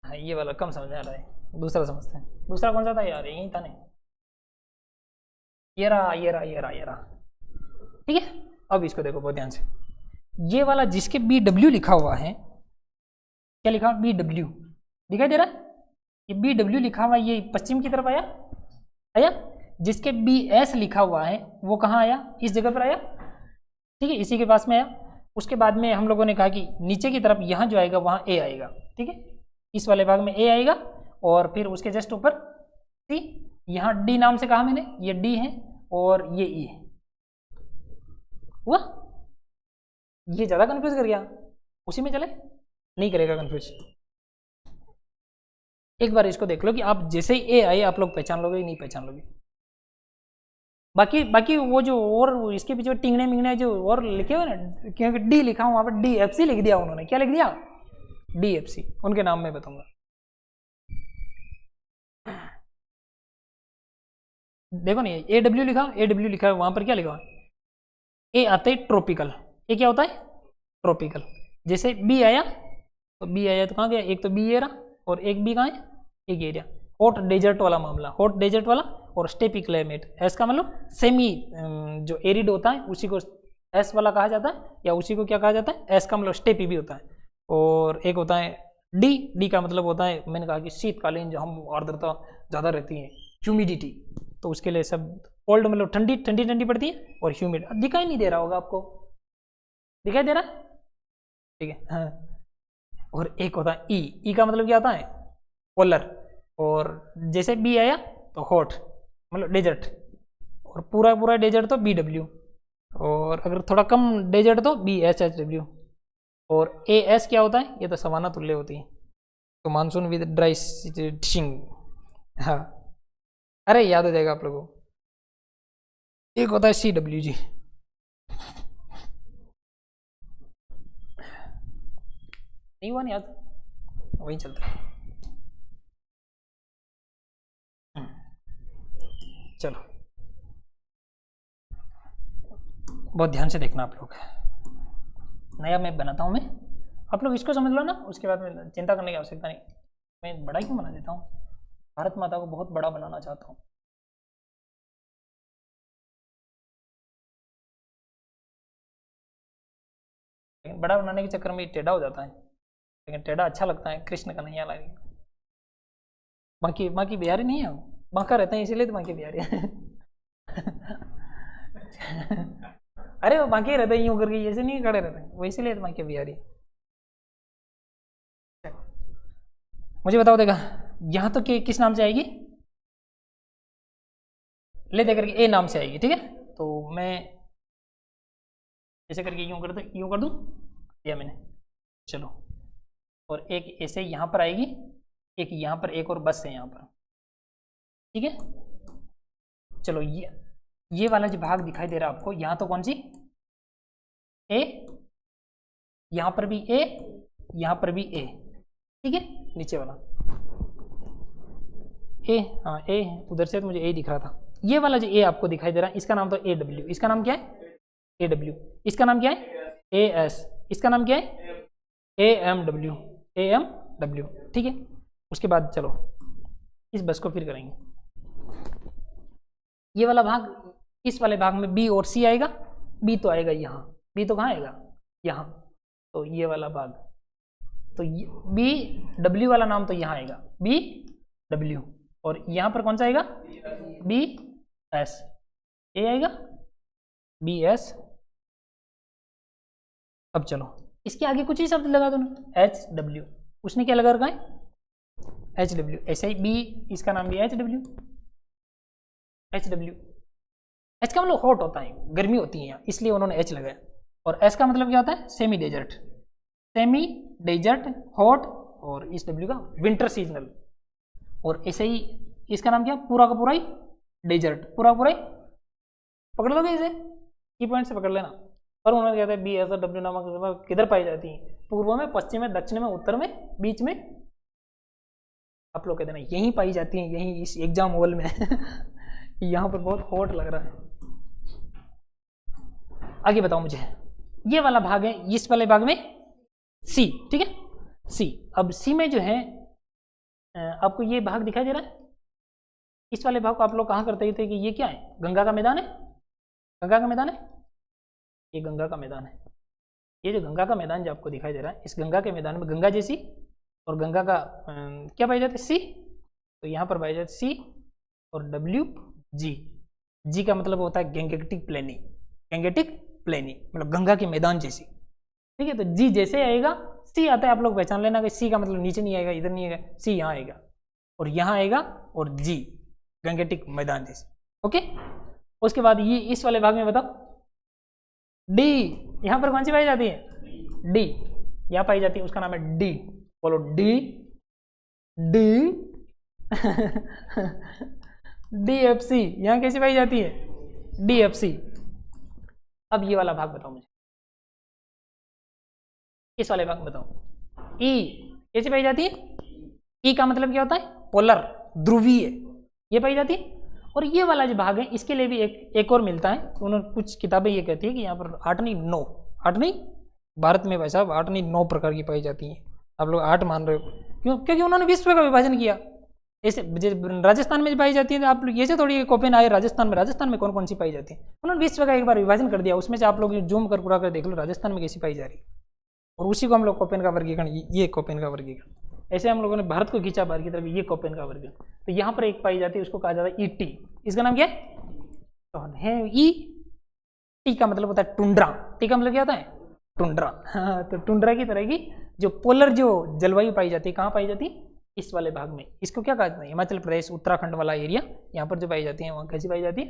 हाँ, ये वाला कम समझ में आ रहा है, दूसरा समझते हैं। दूसरा कौन सा था यार? यही था नहीं? ये रहा। ठीक है, अब इसको देखो बहुत ध्यान से। ये वाला जिसके BW लिखा हुआ है, क्या लिखा? BW दिखाई दे रहा है? ये BW लिखा हुआ, ये पश्चिम की तरफ आया। जिसके BS लिखा हुआ है वो कहाँ आया? इस जगह पर आया। ठीक है, इसी के पास में आया। उसके बाद में हम लोगों ने कहा कि नीचे की तरफ यहाँ जो आएगा वहाँ A आएगा। ठीक है, इस वाले भाग में A आएगा, और फिर उसके जस्ट ऊपर C। यहाँ D नाम से कहा मैंने, ये D है और ये E है। हुआ? ये ज़्यादा कन्फ्यूज कर गया? उसी में चले, नहीं करेगा कन्फ्यूज। एक बार इसको देख लो कि आप जैसे ही A आए आप लोग पहचान लोगे, नहीं पहचान लोगे। बाकी वो जो और इसके पीछे टिंगने मिंगने जो और लिखे हुए ना, क्योंकि D लिखा हुआ, वहाँ पर DFC लिख दिया उन्होंने। क्या लिख दिया? DFC। उनके नाम में बताऊंगा। देखो नहीं, AW लिखा है, वहाँ पर क्या लिखा हुआ? A आता है ट्रॉपिकल। ये क्या होता है? ट्रॉपिकल। जैसे B आया तो कहाँ गया? एक तो B एरिया और एक B कहाँ है? एक एरिया। हॉट डेजर्ट वाला मामला, हॉट डेजर्ट वाला, और स्टेपी क्लाइमेट। एस का मतलब सेमी जो एरिड होता है उसी को एस वाला कहा जाता है, या उसी को क्या कहा जाता है? एस का मतलब स्टेपी भी होता है। और एक होता है डी का मतलब होता है, मैंने कहा कि शीतकालीन जो हम आर्द्रता ज़्यादा रहती है, ह्यूमिडिटी। तो उसके लिए सब कोल्ड मतलब ठंडी पड़ती है, और ह्यूमिड दिखाई नहीं दे रहा होगा आपको, दिखाई दे रहा है? ठीक है, हाँ। और एक होता है ई का मतलब क्या होता है? पोलर। और जैसे बी आया तो हॉट मतलब डेजर्ट, और पूरा डेजर्ट तो BW, और अगर थोड़ा कम डेजर्ट तो BSHW। और AS क्या होता है? ये तो सवाना तुल्य होती है, तो मानसून विद ड्राई सिंग। हाँ, अरे याद हो जाएगा आप लोगों को। एक होता है CWG। नहीं हुआ नहीं याद? वही चलता है। चलो बहुत ध्यान से देखना आप लोग। नया मैप बनाता हूँ मैं, आप लोग इसको समझ लो ना, उसके बाद में चिंता करने की आवश्यकता नहीं। मैं बड़ा क्यों बना देता हूँ, भारत माता को बहुत बड़ा बनाना चाहता हूँ। लेकिन बड़ा बनाने के चक्कर में टेढ़ा हो जाता है, लेकिन टेढ़ा अच्छा लगता है, कृष्ण कन्हैया लाल। बाकी बिहारी नहीं है, बांका रहते हैं इसीलिए तो बांके बिहारी है। अरे वो बांके रहते हैं यूं करके, ऐसे नहीं खड़े रहते हैं, वो इसीलिए तो बांके बिहारी। मुझे बताओ, देखा यहाँ तो किस नाम से आएगी, ले दे करके ए नाम से आएगी, ठीक है। तो मैं ऐसे करके यूं कर दूं, दिया मैंने, चलो। और एक ऐसे यहाँ पर आएगी, एक यहाँ पर, एक और बस है यहाँ पर, ठीक है। चलो ये वाला जो भाग दिखाई दे रहा है आपको, यहाँ तो कौन सी ए, यहाँ पर भी ए, यहाँ पर भी ए, ठीक है। नीचे वाला ए, हाँ ए, उधर से तो मुझे ए दिख रहा था। ये वाला जो ए आपको दिखाई दे रहा है, इसका नाम तो ए डब्ल्यू, इसका नाम क्या है ए डब्ल्यू, इसका नाम क्या है ए एस, इसका नाम क्या है A M W, A M W, ठीक है। उसके बाद चलो इस बस को फिर करेंगे। ये वाला भाग, इस वाले भाग में बी और सी आएगा, बी तो आएगा यहाँ, बी तो कहाँ आएगा यहाँ, तो ये वाला भाग, तो बी डब्ल्यू वाला नाम तो यहाँ आएगा बी डब्ल्यू, और यहाँ पर कौन सा आएगा बी एस, ए आएगा बी एस। अब चलो इसके आगे कुछ ही शब्द लगा दो ना, एच डब्ल्यू, उसने क्या लगा रखा है एच डब्ल्यू, ऐसे ही बी, इसका नाम भी H W, H W. H का मतलब हॉट होता है, गर्मी होती है यहाँ, इसलिए उन्होंने एच लगाया। और एस का मतलब क्या होता है semi desert, semi desert hot, और इस डब्ल्यू का विंटर सीजनल। और ऐसे ही इसका नाम क्या, पूरा का पूरा ही डेजर्ट, पूरा पूरा ही, पकड़ लोगे इसे, की पॉइंट से पकड़ लेना। और उन्होंने कहते हैं बी एस डब्ल्यू नामक किधर पाई जाती है, पूर्व में, पश्चिम में, दक्षिण में, उत्तर में, बीच में। आप लोग कहते हैं यहीं पाई जाती है, यहीं इस एग्जाम हॉल में। यहाँ पर बहुत हॉट लग रहा है। आगे बताओ मुझे, ये वाला भाग है, इस वाले भाग में सी, ठीक है सी। अब सी में जो है आपको ये भाग दिखाई दे रहा है, इस वाले भाग को आप लोग कहाँ करते थे कि ये क्या है, गंगा का मैदान है, गंगा का मैदान है, ये गंगा का मैदान है। ये जो गंगा का मैदान जो आपको दिखाई दे रहा है, इस गंगा के मैदान में गंगा जैसी और गंगा का क्या पाई जाती है सी, तो यहाँ पर पाई जाती सी और डब्ल्यू जी, जी का मतलब होता है गैंगेटिक प्लेनी, गैंगेटिक प्लेनी मतलब गंगा के मैदान जैसी, ठीक है। तो जी जैसे आएगा सी आता है, आप लोग पहचान लेना कि सी का मतलब नीचे नहीं आएगा, इधर नहीं आएगा, सी यहाँ आएगा और यहाँ आएगा, और जी गंगेटिक मैदान जैसे, ओके। उसके बाद ये इस वाले भाग में बताओ, डी, यहाँ पर कौन सी पाई जाती है डी, यहाँ पाई जाती है, उसका नाम है डी, बोलो D, D. D F C, यहाँ कैसी पाई जाती है डी एफ सी। अब ये वाला भाग बताओ मुझे, इस वाले भाग में बताओ, ई कैसी पाई जाती है, ई का मतलब क्या होता है पोलर, ध्रुवीय, ये पाई जाती है। और ये वाला जो भाग है इसके लिए भी एक और मिलता है, उन्होंने कुछ किताबें ये कहती है कि यहाँ पर 8 नहीं 9, 8 नहीं, भारत में भाई साहब 8 नहीं 9 प्रकार की पाई जाती हैं। आप लोग 8 मान रहे हो क्यों, क्योंकि उन्होंने विश्व का विभाजन किया। ऐसे राजस्थान में पाई जाती है, आप लोग ये से थोड़ी कॉपी आए राजस्थान में कौन कौन सी पाई जाती है, उन्होंने विश्व का एक बार विभाजन कर दिया, उसमें से आप लोग जूम कर पूरा कर देख लो राजस्थान में कैसी पाई जा रही है, और उसी को हम लोग कोपेन का वर्गीकरण, ये कोपेन का वर्गीकरण, ऐसे हम लोगों ने भारत को खींचा बाहर की तरफ, ये कोपेन का वर्गीकरण। तो यहाँ पर एक पाई जाती है, उसको कहा जाता है ईटी, इसका नाम क्या है ई, टी का मतलब होता है टुंड्रा, टी का मतलब क्या होता है टुंड्रा। हाँ, तो टुंड्रा की तरह की जो पोलर जो जलवायु पाई जाती है, कहाँ पाई जाती है इस वाले भाग में, इसको क्या कहते हैं हिमाचल प्रदेश उत्तराखंड वाला एरिया, यहाँ पर जो पाई जाती है वहाँ कैसी पाई जाती है।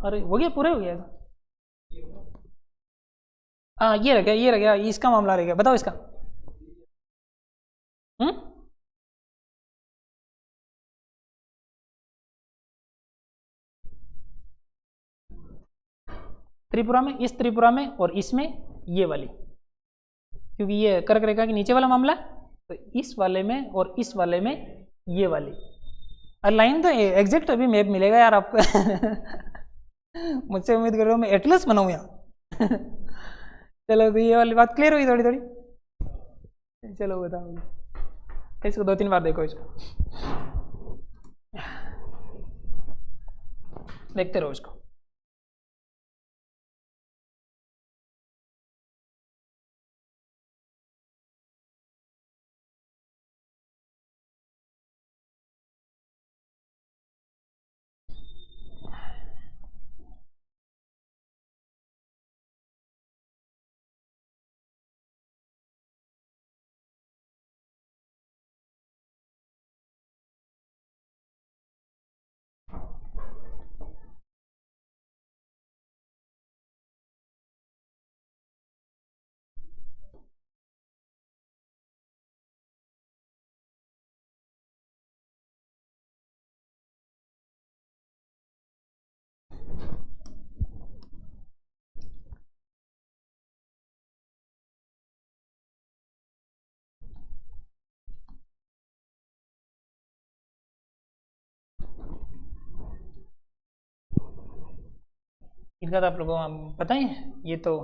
अरे हो गया, पूरे हो गया, हाँ ये रह गया, ये रह गया, इसका मामला रह गया, बताओ इसका। त्रिपुरा में, इस त्रिपुरा में और इसमें ये वाली, क्योंकि ये कर्क रेखा के नीचे वाला मामला, तो इस वाले में और इस वाले में ये वाली लाइन, तो एग्जैक्ट अभी मैप मिलेगा यार आपको। मुझसे उम्मीद कर रहा हूँ मैं एटलस बनाऊँ यहाँ। चलो तो ये वाली बात क्लियर हुई थोड़ी थोड़ी। चलो बताओ, इसको 2-3 बार देखो, इसको देखते रहो इसको। इनका तो आप लोगों को हम पता ही है, ये तो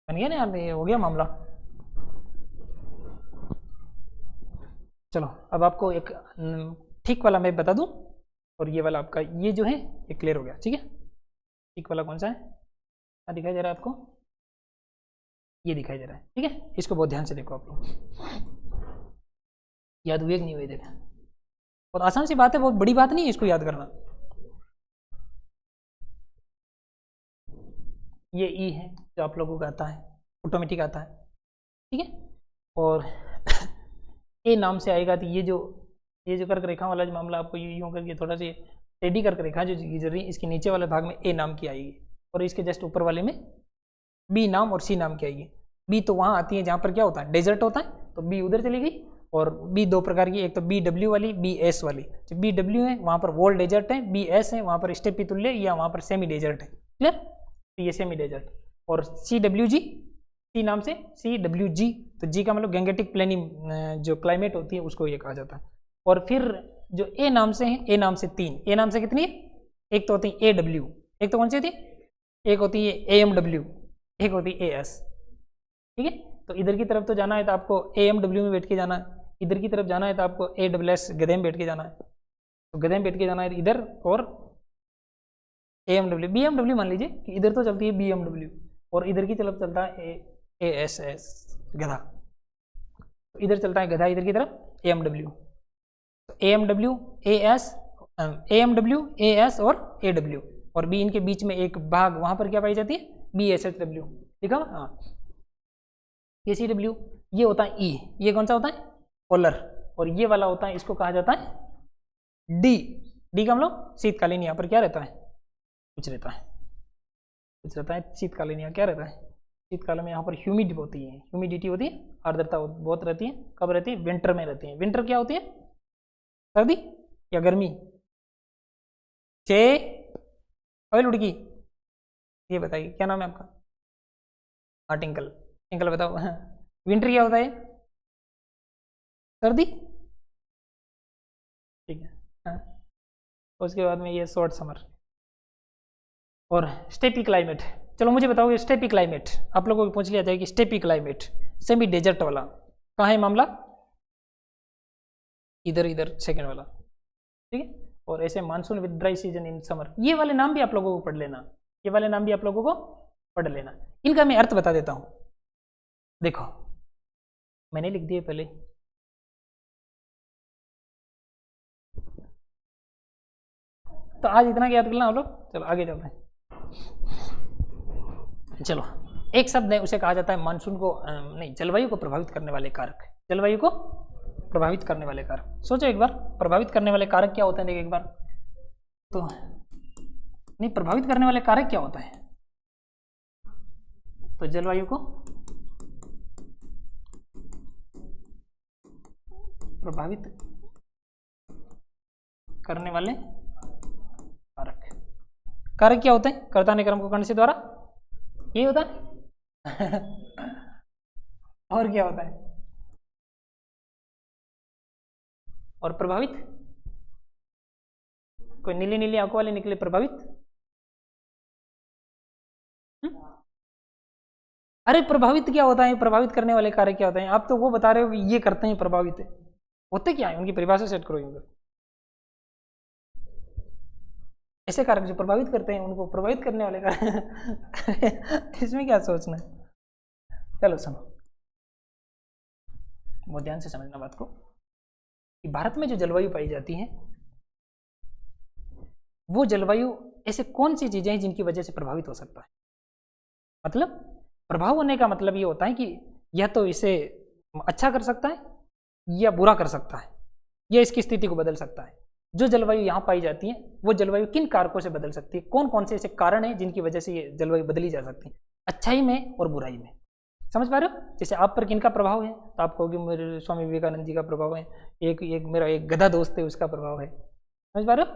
बन गया ना यार, ये हो गया मामला। चलो अब आपको एक ठीक वाला मैं बता दूं, और ये वाला आपका ये जो है ये क्लियर हो गया, ठीक है। ठीक वाला कौन सा है, क्या दिखाई दे रहा है आपको, ये दिखाई दे रहा है, ठीक है। इसको बहुत ध्यान से देखो आप लोग, याद हुए कि नहीं हुए, देखा बहुत आसान सी बात है, बहुत बड़ी बात नहीं है इसको याद करना। ये ई है जो आप लोगों का आता है, ऑटोमेटिक आता है, ठीक है। और ए नाम से आएगा, तो ये जो कर्क रेखा वाला जो मामला आपको यूँ करके थोड़ा सा टेढ़ी कर्क रेखा जो गुजर रही है, इसके नीचे वाले भाग में ए नाम की आएगी, और इसके जस्ट ऊपर वाले में बी नाम और सी नाम की आएगी। बी तो वहाँ आती है जहाँ पर क्या होता है, डेजर्ट होता है, तो बी उधर चली गई। और बी दो प्रकार की, एक तो बी डब्ल्यू वाली, बी एस वाली। जो बी डब्ल्यू है वहाँ पर वॉल डेजर्ट है, बी एस है वहाँ पर स्टेपी तुल्य या वहाँ पर सेमी डेजर्ट है, क्लियर। तो ये सेमी डेजर्ट। और सी डब्ल्यू जी, सी नाम से सी डब्ल्यू जी, तो जी का मतलब गैंगेटिक प्लेनी जो क्लाइमेट होती है उसको ये कहा जाता है। और फिर जो ए नाम से है, ए नाम से 3, ए नाम से कितनी है, एक तो होती है ए डब्ल्यू, एक तो कौन सी होती है, एक होती है ए एम डब्ल्यू, एक होती है ए एस, ठीक है। तो इधर की तरफ तो जाना है तो आपको ए एम डब्ल्यू में बैठ के जाना है, इधर की तरफ जाना है तो आपको ए डब्ल्यू एस गधे में बैठ के जाना है, तो गधे में बैठ के जाना है इधर। और A M W, B M W मान लीजिए कि इधर तो चलती है बी एम डब्ल्यू, और इधर की तरफ चलता है ए एस एस गधा, तो इधर चलता है गधा, इधर की तरफ ए एम डब्ल्यू। तो A M W A S, A M W A S और ए डब्ल्यू, और बी इनके बीच में एक भाग वहाँ पर क्या पाई जाती है, बी एस एच डब्ल्यू, ठीक है। हाँ, ए सी डब्ल्यू ये होता है ई, ये कौन सा होता है, पोलर। और ये वाला होता है, इसको कहा जाता है डी, डी का मतलब शीतकालीन, यहाँ पर क्या रहता है, कुछ रहता है, कुछ रहता है शीतकालीन, यहाँ क्या रहता है, शीतकाल में यहाँ पर ह्यूमिड होती है, ह्यूमिडिटी होती है, आर्द्रता बहुत रहती है। कब रहती है, विंटर में रहती है। विंटर क्या होती है, सर्दी या गर्मी, चे अरे लुड़की, ये बताइए क्या नाम है आपका, हाँ टिंकल, टिंकल बताओ। विंटर क्या होता है, सर्दी, ठीक है। हाँ। उसके बाद में ये शॉर्ट समर और स्टेपी क्लाइमेट। चलो मुझे बताओ, स्टेपी क्लाइमेट आप लोगों को पूछ लिया जाए कि स्टेपी क्लाइमेट सेमी डेजर्ट वाला कहाँ है मामला, इधर इधर सेकंड वाला, ठीक है। और ऐसे monsoon with dry season in summer, ये वाले नाम भी आप लोगों को पढ़ लेना, ये वाले नाम भी आप लोगों को पढ़ लेना। इनका मैं अर्थ बता देता हूँ, देखो मैंने लिख दिए पहले, तो आज इतना याद कर लेना आप लोग। चलो आगे चलते हैं। चलो, एक शब्द है उसे कहा जाता है मानसून को नहीं, जलवायु को प्रभावित करने वाले कारक। जलवायु को प्रभावित करने वाले कारक, सोचो एक बार, प्रभावित करने वाले कारक क्या होते हैं, देखिए एक बार तो, नहीं प्रभावित करने वाले कारक क्या होता है, तो जलवायु को प्रभावित करने वाले कारक। कारक क्या होते हैं, कर्ता ने कर्म को करने से द्वारा, ये होता है और क्या होता है, और प्रभावित, कोई नीली नीली आंखों वाले निकले, प्रभावित, अरे प्रभावित क्या होता है, प्रभावित करने वाले कारक क्या होते हैं, आप तो वो बता रहे हो कि ये करते हैं प्रभावित, होते क्या है, उनकी परिभाषा सेट करो इनको। ऐसे कारक जो प्रभावित करते हैं उनको प्रभावित करने वाले कारक इसमें क्या सोचना है, चलो सुनो, बहुत ध्यान से समझना बात को, कि भारत में जो जलवायु पाई जाती है वो जलवायु ऐसे कौन सी चीजें हैं जिनकी वजह से प्रभावित हो सकता है, मतलब प्रभाव होने का मतलब ये होता है कि या तो इसे अच्छा कर सकता है या बुरा कर सकता है, या इसकी स्थिति को बदल सकता है। जो जलवायु यहाँ पाई जाती है वो जलवायु किन कारकों से बदल सकती है, कौन कौन से ऐसे कारण हैं जिनकी वजह से ये जलवायु बदली जा सकती है, अच्छाई में और बुराई में, समझ पा रहे हो। जैसे आप पर किन का प्रभाव है, तो आप कहोगे मेरे स्वामी विवेकानंद जी का प्रभाव है, एक मेरा एक गधा दोस्त है उसका प्रभाव है, समझ पा रहे हो।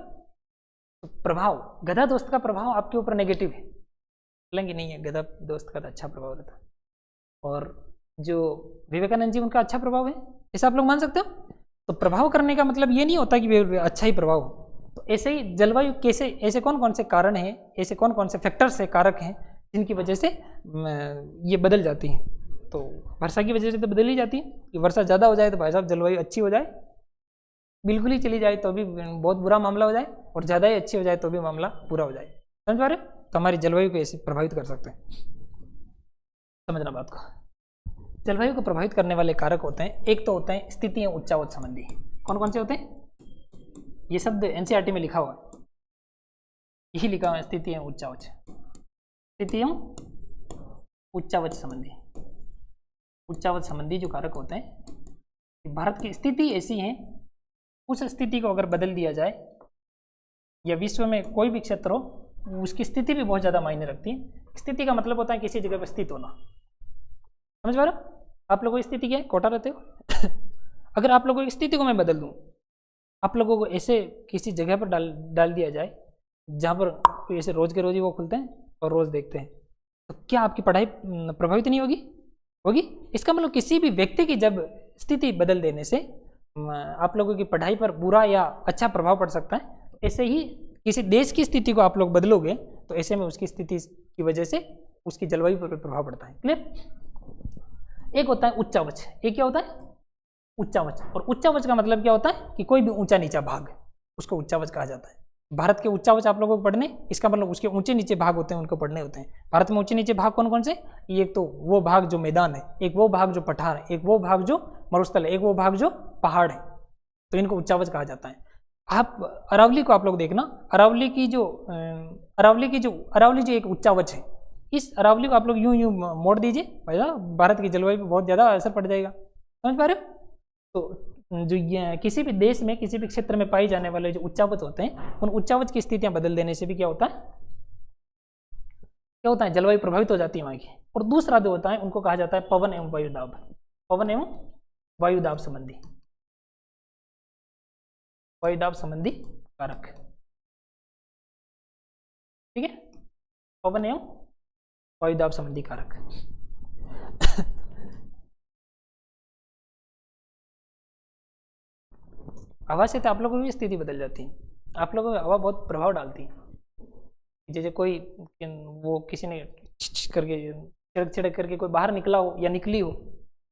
तो प्रभाव, गधा दोस्त का प्रभाव आपके ऊपर नेगेटिव है, हालांकि नहीं है, गधा दोस्त का तो अच्छा प्रभाव रहता है, और जो विवेकानंद जी उनका अच्छा प्रभाव है, ऐसा आप लोग मान सकते हो। तो प्रभाव करने का मतलब ये नहीं होता कि अच्छा ही प्रभाव हो। तो ऐसे ही जलवायु कैसे, ऐसे कौन कौन से कारण हैं, ऐसे कौन कौन से फैक्टर्स है, कारक हैं जिनकी वजह से ये बदल जाती हैं। तो वर्षा की वजह से तो बदल ही जाती है, कि वर्षा ज़्यादा हो जाए तो भाई साहब जलवायु अच्छी हो जाए, बिल्कुल ही चली जाए तो भी बहुत बुरा मामला हो जाए, और ज़्यादा ही अच्छी हो जाए तो भी मामला बुरा हो जाए, समझ पा रहे। तो हमारी जलवायु को ऐसे प्रभावित कर सकते हैं, समझना बात को। जलवायु को प्रभावित करने वाले कारक होते हैं, एक तो होते हैं स्थिति एवं उच्चावच संबंधी। कौन कौन से होते हैं, ये शब्द एनसीईआरटी में लिखा हुआ है, यही लिखा हुआ है, स्थिति एवं उच्चावच, स्थिति एवं उच्चावच संबंधी। उच्चावच संबंधी जो कारक होते हैं, भारत की स्थिति ऐसी है, उस स्थिति को अगर बदल दिया जाए, या विश्व में कोई भी क्षेत्र हो, उसकी स्थिति भी बहुत ज़्यादा मायने रखती है। स्थिति का मतलब होता है किसी जगह पर स्थित होना, समझ पा रहे हो। आप लोगों की स्थिति क्या है, कोटा रहते हो अगर आप लोगों की स्थिति को मैं बदल दूं, आप लोगों को ऐसे किसी जगह पर डाल दिया जाए जहाँ पर ऐसे रोज के रोज ही वो खुलते हैं और रोज देखते हैं, तो क्या आपकी पढ़ाई प्रभावित नहीं होगी, होगी। इसका मतलब किसी भी व्यक्ति की जब स्थिति बदल देने से आप लोगों की पढ़ाई पर बुरा या अच्छा प्रभाव पड़ सकता है। ऐसे ही किसी देश की स्थिति को आप लोग बदलोगे तो ऐसे में उसकी स्थिति की वजह से उसकी जलवायु पर प्रभाव पड़ता है, क्लियर। एक होता है उच्चावच, एक क्या होता है उच्चावच, और उच्चावच का मतलब क्या होता है कि कोई भी ऊंचा नीचा भाग, उसको उच्चावच कहा जाता है। भारत के उच्चावच आप लोगों को पढ़ने, इसका मतलब उसके ऊंचे नीचे भाग होते हैं, उनको पढ़ने होते हैं। भारत में ऊंचे नीचे भाग कौन कौन से, एक तो वो भाग जो मैदान है, एक वो भाग जो पठार है, एक वो भाग जो मरुस्थल है, एक वो भाग जो पहाड़ है, तो इनको उच्चावच कहा जाता है। आप अरावली को आप लोग देखना, अरावली जो एक उच्चावच है, इस अरावली को आप लोग यूं यूं मोड़ दीजिए, भैया भारत की जलवायु पर बहुत ज़्यादा असर पड़ जाएगा, समझ पा रहे हो। तो जो किसी भी देश में किसी भी क्षेत्र में पाए जाने वाले जो उच्चावच होते हैं, उन उच्चावच की स्थितियां बदल देने से भी क्या होता है जलवायु प्रभावित हो जाती है वहाँ की। और दूसरा जो होता है उनको कहा जाता है पवन एवं वायुदाब, पवन एवं वायुदाब संबंधी, वायुदाब संबंधी कारक, ठीक है, पवन एवं वायुदाब संबंधी कारक। हवा से तो आप लोगों की स्थिति बदल जाती है, आप लोगों को हवा बहुत प्रभाव डालती है। जैसे कोई वो किसी ने करके छिड़क छिड़क करके कोई बाहर निकला हो या निकली हो,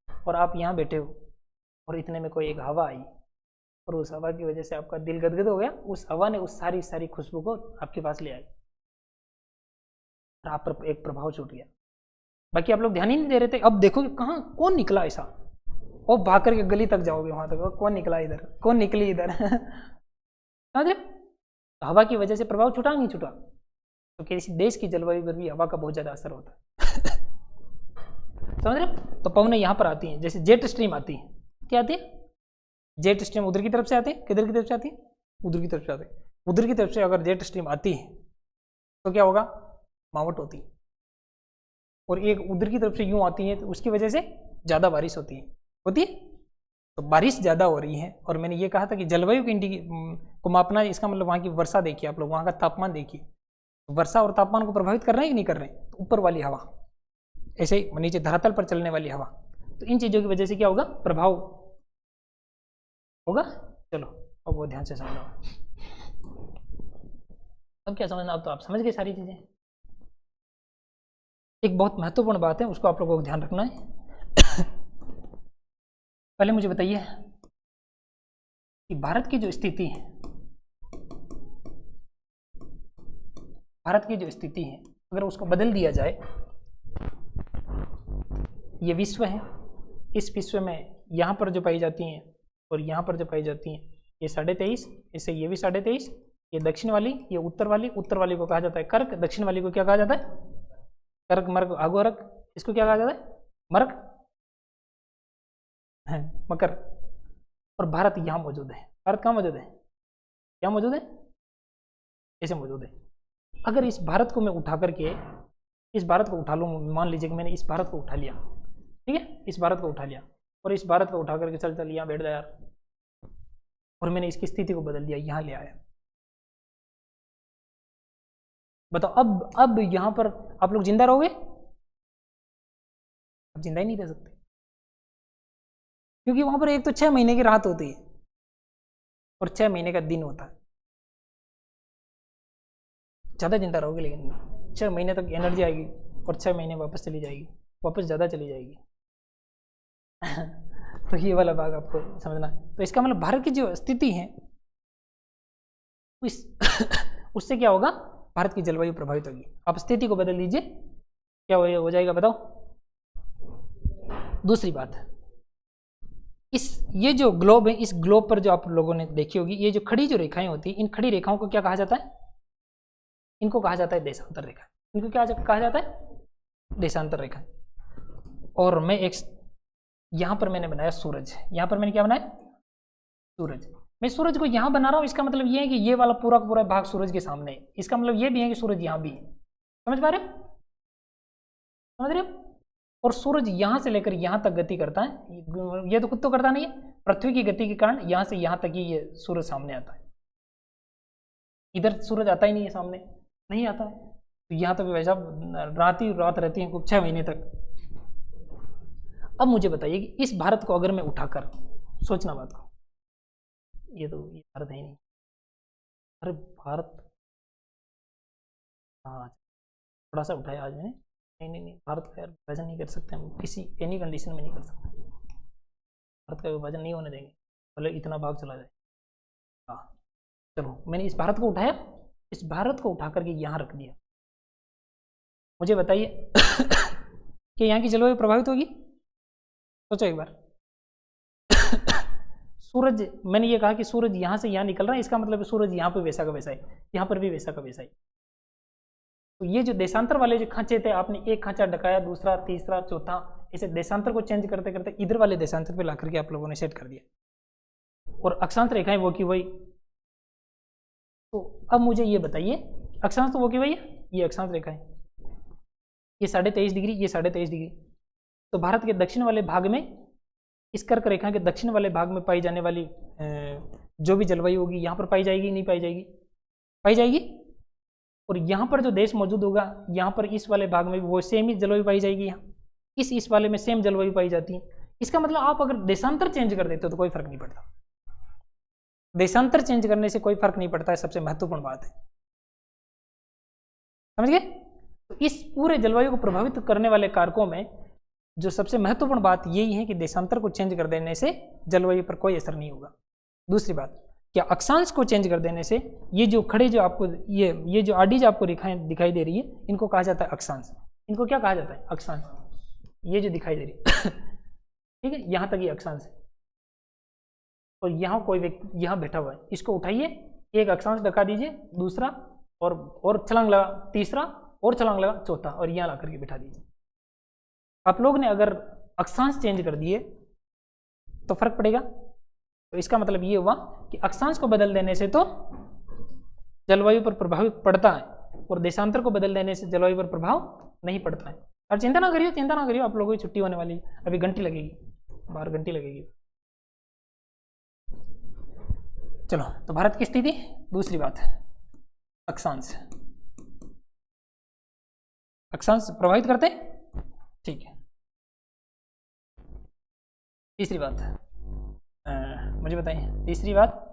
और आप यहाँ बैठे हो, और इतने में कोई एक हवा आई, और उस हवा की वजह से आपका दिल गदगद हो गया, उस हवा ने उस सारी खुशबू को आपके पास ले आई, और आप पर एक प्रभाव छूट गया। बाकी आप लोग ध्यान ही नहीं दे रहे थे, अब देखोगे कहाँ कौन निकला ऐसा, और भाग करके गली तक जाओगे, वहां तक कौन निकला इधर, कौन निकली इधर समझ रहे, हवा की वजह से प्रभाव छूटा नहीं छूटा, तो किसी देश की जलवायु पर भी हवा का बहुत ज़्यादा असर होता है। समझ रहे हो? तो पवनें यहाँ पर आती हैं, जैसे जेट स्ट्रीम आती है, क्या आती है? जेट स्ट्रीम उधर की तरफ से आती है, किधर की तरफ से आती है? उधर की तरफ से आती है। उधर की तरफ से अगर जेट स्ट्रीम आती है तो क्या होगा? मावट होती है। और एक उधर की तरफ से यूं आती है तो उसकी वजह से ज़्यादा बारिश होती है, तो बारिश ज़्यादा हो रही है। और मैंने ये कहा था कि जलवायु को मापना, इसका मतलब वहाँ की वर्षा देखिए आप लोग, वहाँ का तापमान देखिए, वर्षा और तापमान को प्रभावित कर रहे हैं कि नहीं कर रहे हैं? तो ऊपर वाली हवा, ऐसे ही नीचे धरातल पर चलने वाली हवा, तो इन चीज़ों की वजह से क्या होगा? प्रभाव होगा। चलो अब वो ध्यान से समझो। अब क्या समझना? अब तो आप समझ गए सारी चीज़ें। एक बहुत महत्वपूर्ण बात है, उसको आप लोगों को ध्यान रखना है। पहले मुझे बताइए कि भारत की जो स्थिति है, भारत की जो स्थिति है अगर उसको बदल दिया जाए, ये विश्व है, इस विश्व में यहाँ पर जो पाई जाती हैं और यहाँ पर जो पाई जाती हैं, ये 23.5, इससे ये भी 23.5, ये दक्षिण वाली, ये उत्तर वाली को कहा जाता है कर्क, दक्षिण वाली को क्या कहा जाता है? कर्क, मर्क, अगोरक, इसको क्या कहा जाता है? मर्क, है मकर। और भारत यहाँ मौजूद है। भारत कहाँ मौजूद है? क्या मौजूद है? ऐसे मौजूद है। अगर इस भारत को मैं उठा करके, इस भारत को उठा लूँ, मान लीजिए कि मैंने इस भारत को उठा लिया, ठीक है, इस भारत को उठा लिया, और इस भारत को उठा करके चल यहाँ बैठ जा यार, और मैंने इसकी स्थिति को बदल दिया, यहाँ ले आया, बताओ अब यहाँ पर आप लोग जिंदा रहोगे? अब जिंदा ही नहीं रह सकते, क्योंकि वहां पर एक तो 6 महीने की रात होती है और 6 महीने का दिन होता है। ज़्यादा जिंदा रहोगे, लेकिन 6 महीने तक एनर्जी आएगी और 6 महीने वापस चली जाएगी, वापस ज़्यादा चली जाएगी। तो ये वाला भाग आपको समझना है। तो इसका मतलब भारत की जो स्थिति है उससे क्या होगा? भारत की जलवायु प्रभावित होगी। आप स्थिति को बदल लीजिए, क्या हो जाएगा बताओ? दूसरी बात, ये जो ग्लोब है, इस ग्लोब पर जो आप लोगों ने देखी होगी, ये जो खड़ी जो रेखाएं होती है, इन खड़ी रेखाओं को क्या कहा जाता है? इनको कहा जाता है देशांतर रेखा। इनको क्या कहा जाता है? देशांतर रेखा। और मैं एक यहां पर मैंने बनाया सूरज, यहां पर मैंने क्या बनाया? सूरज। मैं सूरज को यहां बना रहा हूं, इसका मतलब ये है कि ये वाला पूरा का पूरा भाग सूरज के सामने है। इसका मतलब ये भी है कि सूरज यहां भी है। समझ पा रहे हो? समझ रहे हो? और सूरज यहां से लेकर यहां तक गति करता है। ये तो खुद तो करता नहीं है, पृथ्वी की गति के कारण यहां से यहां तक ही ये सूरज सामने आता है। इधर सूरज आता ही नहीं है, सामने नहीं आता है। तो यहां तक वैसा रात ही रात रहती है, 6 महीने तक। अब मुझे बताइए कि इस भारत को अगर मैं उठाकर, सोचना बात को, ये भारत है ही नहीं। अरे भारत, हाँ थोड़ा सा उठाया आज मैंने। नहीं, भारत का यार विभाजन नहीं कर सकते हम, किसी एनी कंडीशन में नहीं कर सकते। भारत का विभाजन नहीं होने देंगे, भले इतना भाग चला जाए। हाँ चलो, मैंने इस भारत को उठाया, इस भारत को उठा करके यहाँ रख दिया। मुझे बताइए कि यहाँ की जलवायु प्रभावित होगी? सोचो एक बार। सूरज, मैंने ये कहा कि सूरज यहाँ से यहाँ निकल रहा है, इसका मतलब सूरज यहाँ पे वैसा का वैसा है, यहाँ पर भी वैसा का वैसा है। तो ये जो देशांतर वाले जो खांचे थे, आपने एक खांचा ढकाया, दूसरा, तीसरा, चौथा, इसे देशांतर को चेंज करते करते इधर वाले देशांतर पे ला करके आप लोगों ने सेट कर दिया। और अक्षांश रेखाएं वो की वही। तो अब मुझे ये बताइए, अक्षांश तो वो की वही है, ये अक्षांश रेखा है, ये 23.5 डिग्री, ये 23.5 डिग्री। तो भारत के दक्षिण वाले भाग में, इस कर्क रेखा के दक्षिण वाले भाग में पाई जाने वाली जो भी जलवायु होगी, यहाँ पर पाई जाएगी नहीं पाई जाएगी? पाई जाएगी। और यहाँ पर जो देश मौजूद होगा, यहाँ पर इस वाले भाग में वो सेम ही जलवायु पाई जाएगी, यहाँ इस वाले में सेम जलवायु पाई जाती है। इसका मतलब आप अगर देशांतर चेंज कर देते हो तो कोई फर्क नहीं पड़ता। देशांतर चेंज करने से कोई फर्क नहीं पड़ता है, सबसे महत्वपूर्ण बात है। समझ गए? तो इस पूरे जलवायु को प्रभावित करने वाले कारकों में जो सबसे महत्वपूर्ण बात यही है कि देशांतर को चेंज कर देने से जलवायु पर कोई असर नहीं होगा। दूसरी बात, क्या अक्षांश को चेंज कर देने से ये जो खड़े जो आपको ये जो आडी जो आपको रेखाएं दिखाई दे रही है, इनको कहा जाता है अक्षांश। इनको क्या कहा जाता है? अक्षांश। ये जो दिखाई दे रही है ठीक है, यहाँ तक ये अक्षांश है। और यहाँ कोई व्यक्ति यहाँ बैठा हुआ है, इसको उठाइए, एक अक्षांश ढका दीजिए, दूसरा, और छलांग लगा तीसरा, और छलांग लगा चौथा, और यहाँ ला करके बिठा दीजिए। आप लोग ने अगर अक्षांश चेंज कर दिए तो फर्क पड़ेगा। तो इसका मतलब ये हुआ कि अक्षांश को बदल देने से तो जलवायु पर प्रभाव पड़ता है, और देशांतर को बदल देने से जलवायु पर प्रभाव नहीं पड़ता है। और चिंता ना करिए, चिंता ना करिए, आप लोगों की छुट्टी होने वाली है, अभी घंटी लगेगी, 12 घंटी लगेगी। चलो, तो भारत की स्थिति, दूसरी बात अक्षांश, अक्षांश प्रभावित करते, ठीक है। तीसरी बात मुझे बताइए, तीसरी बात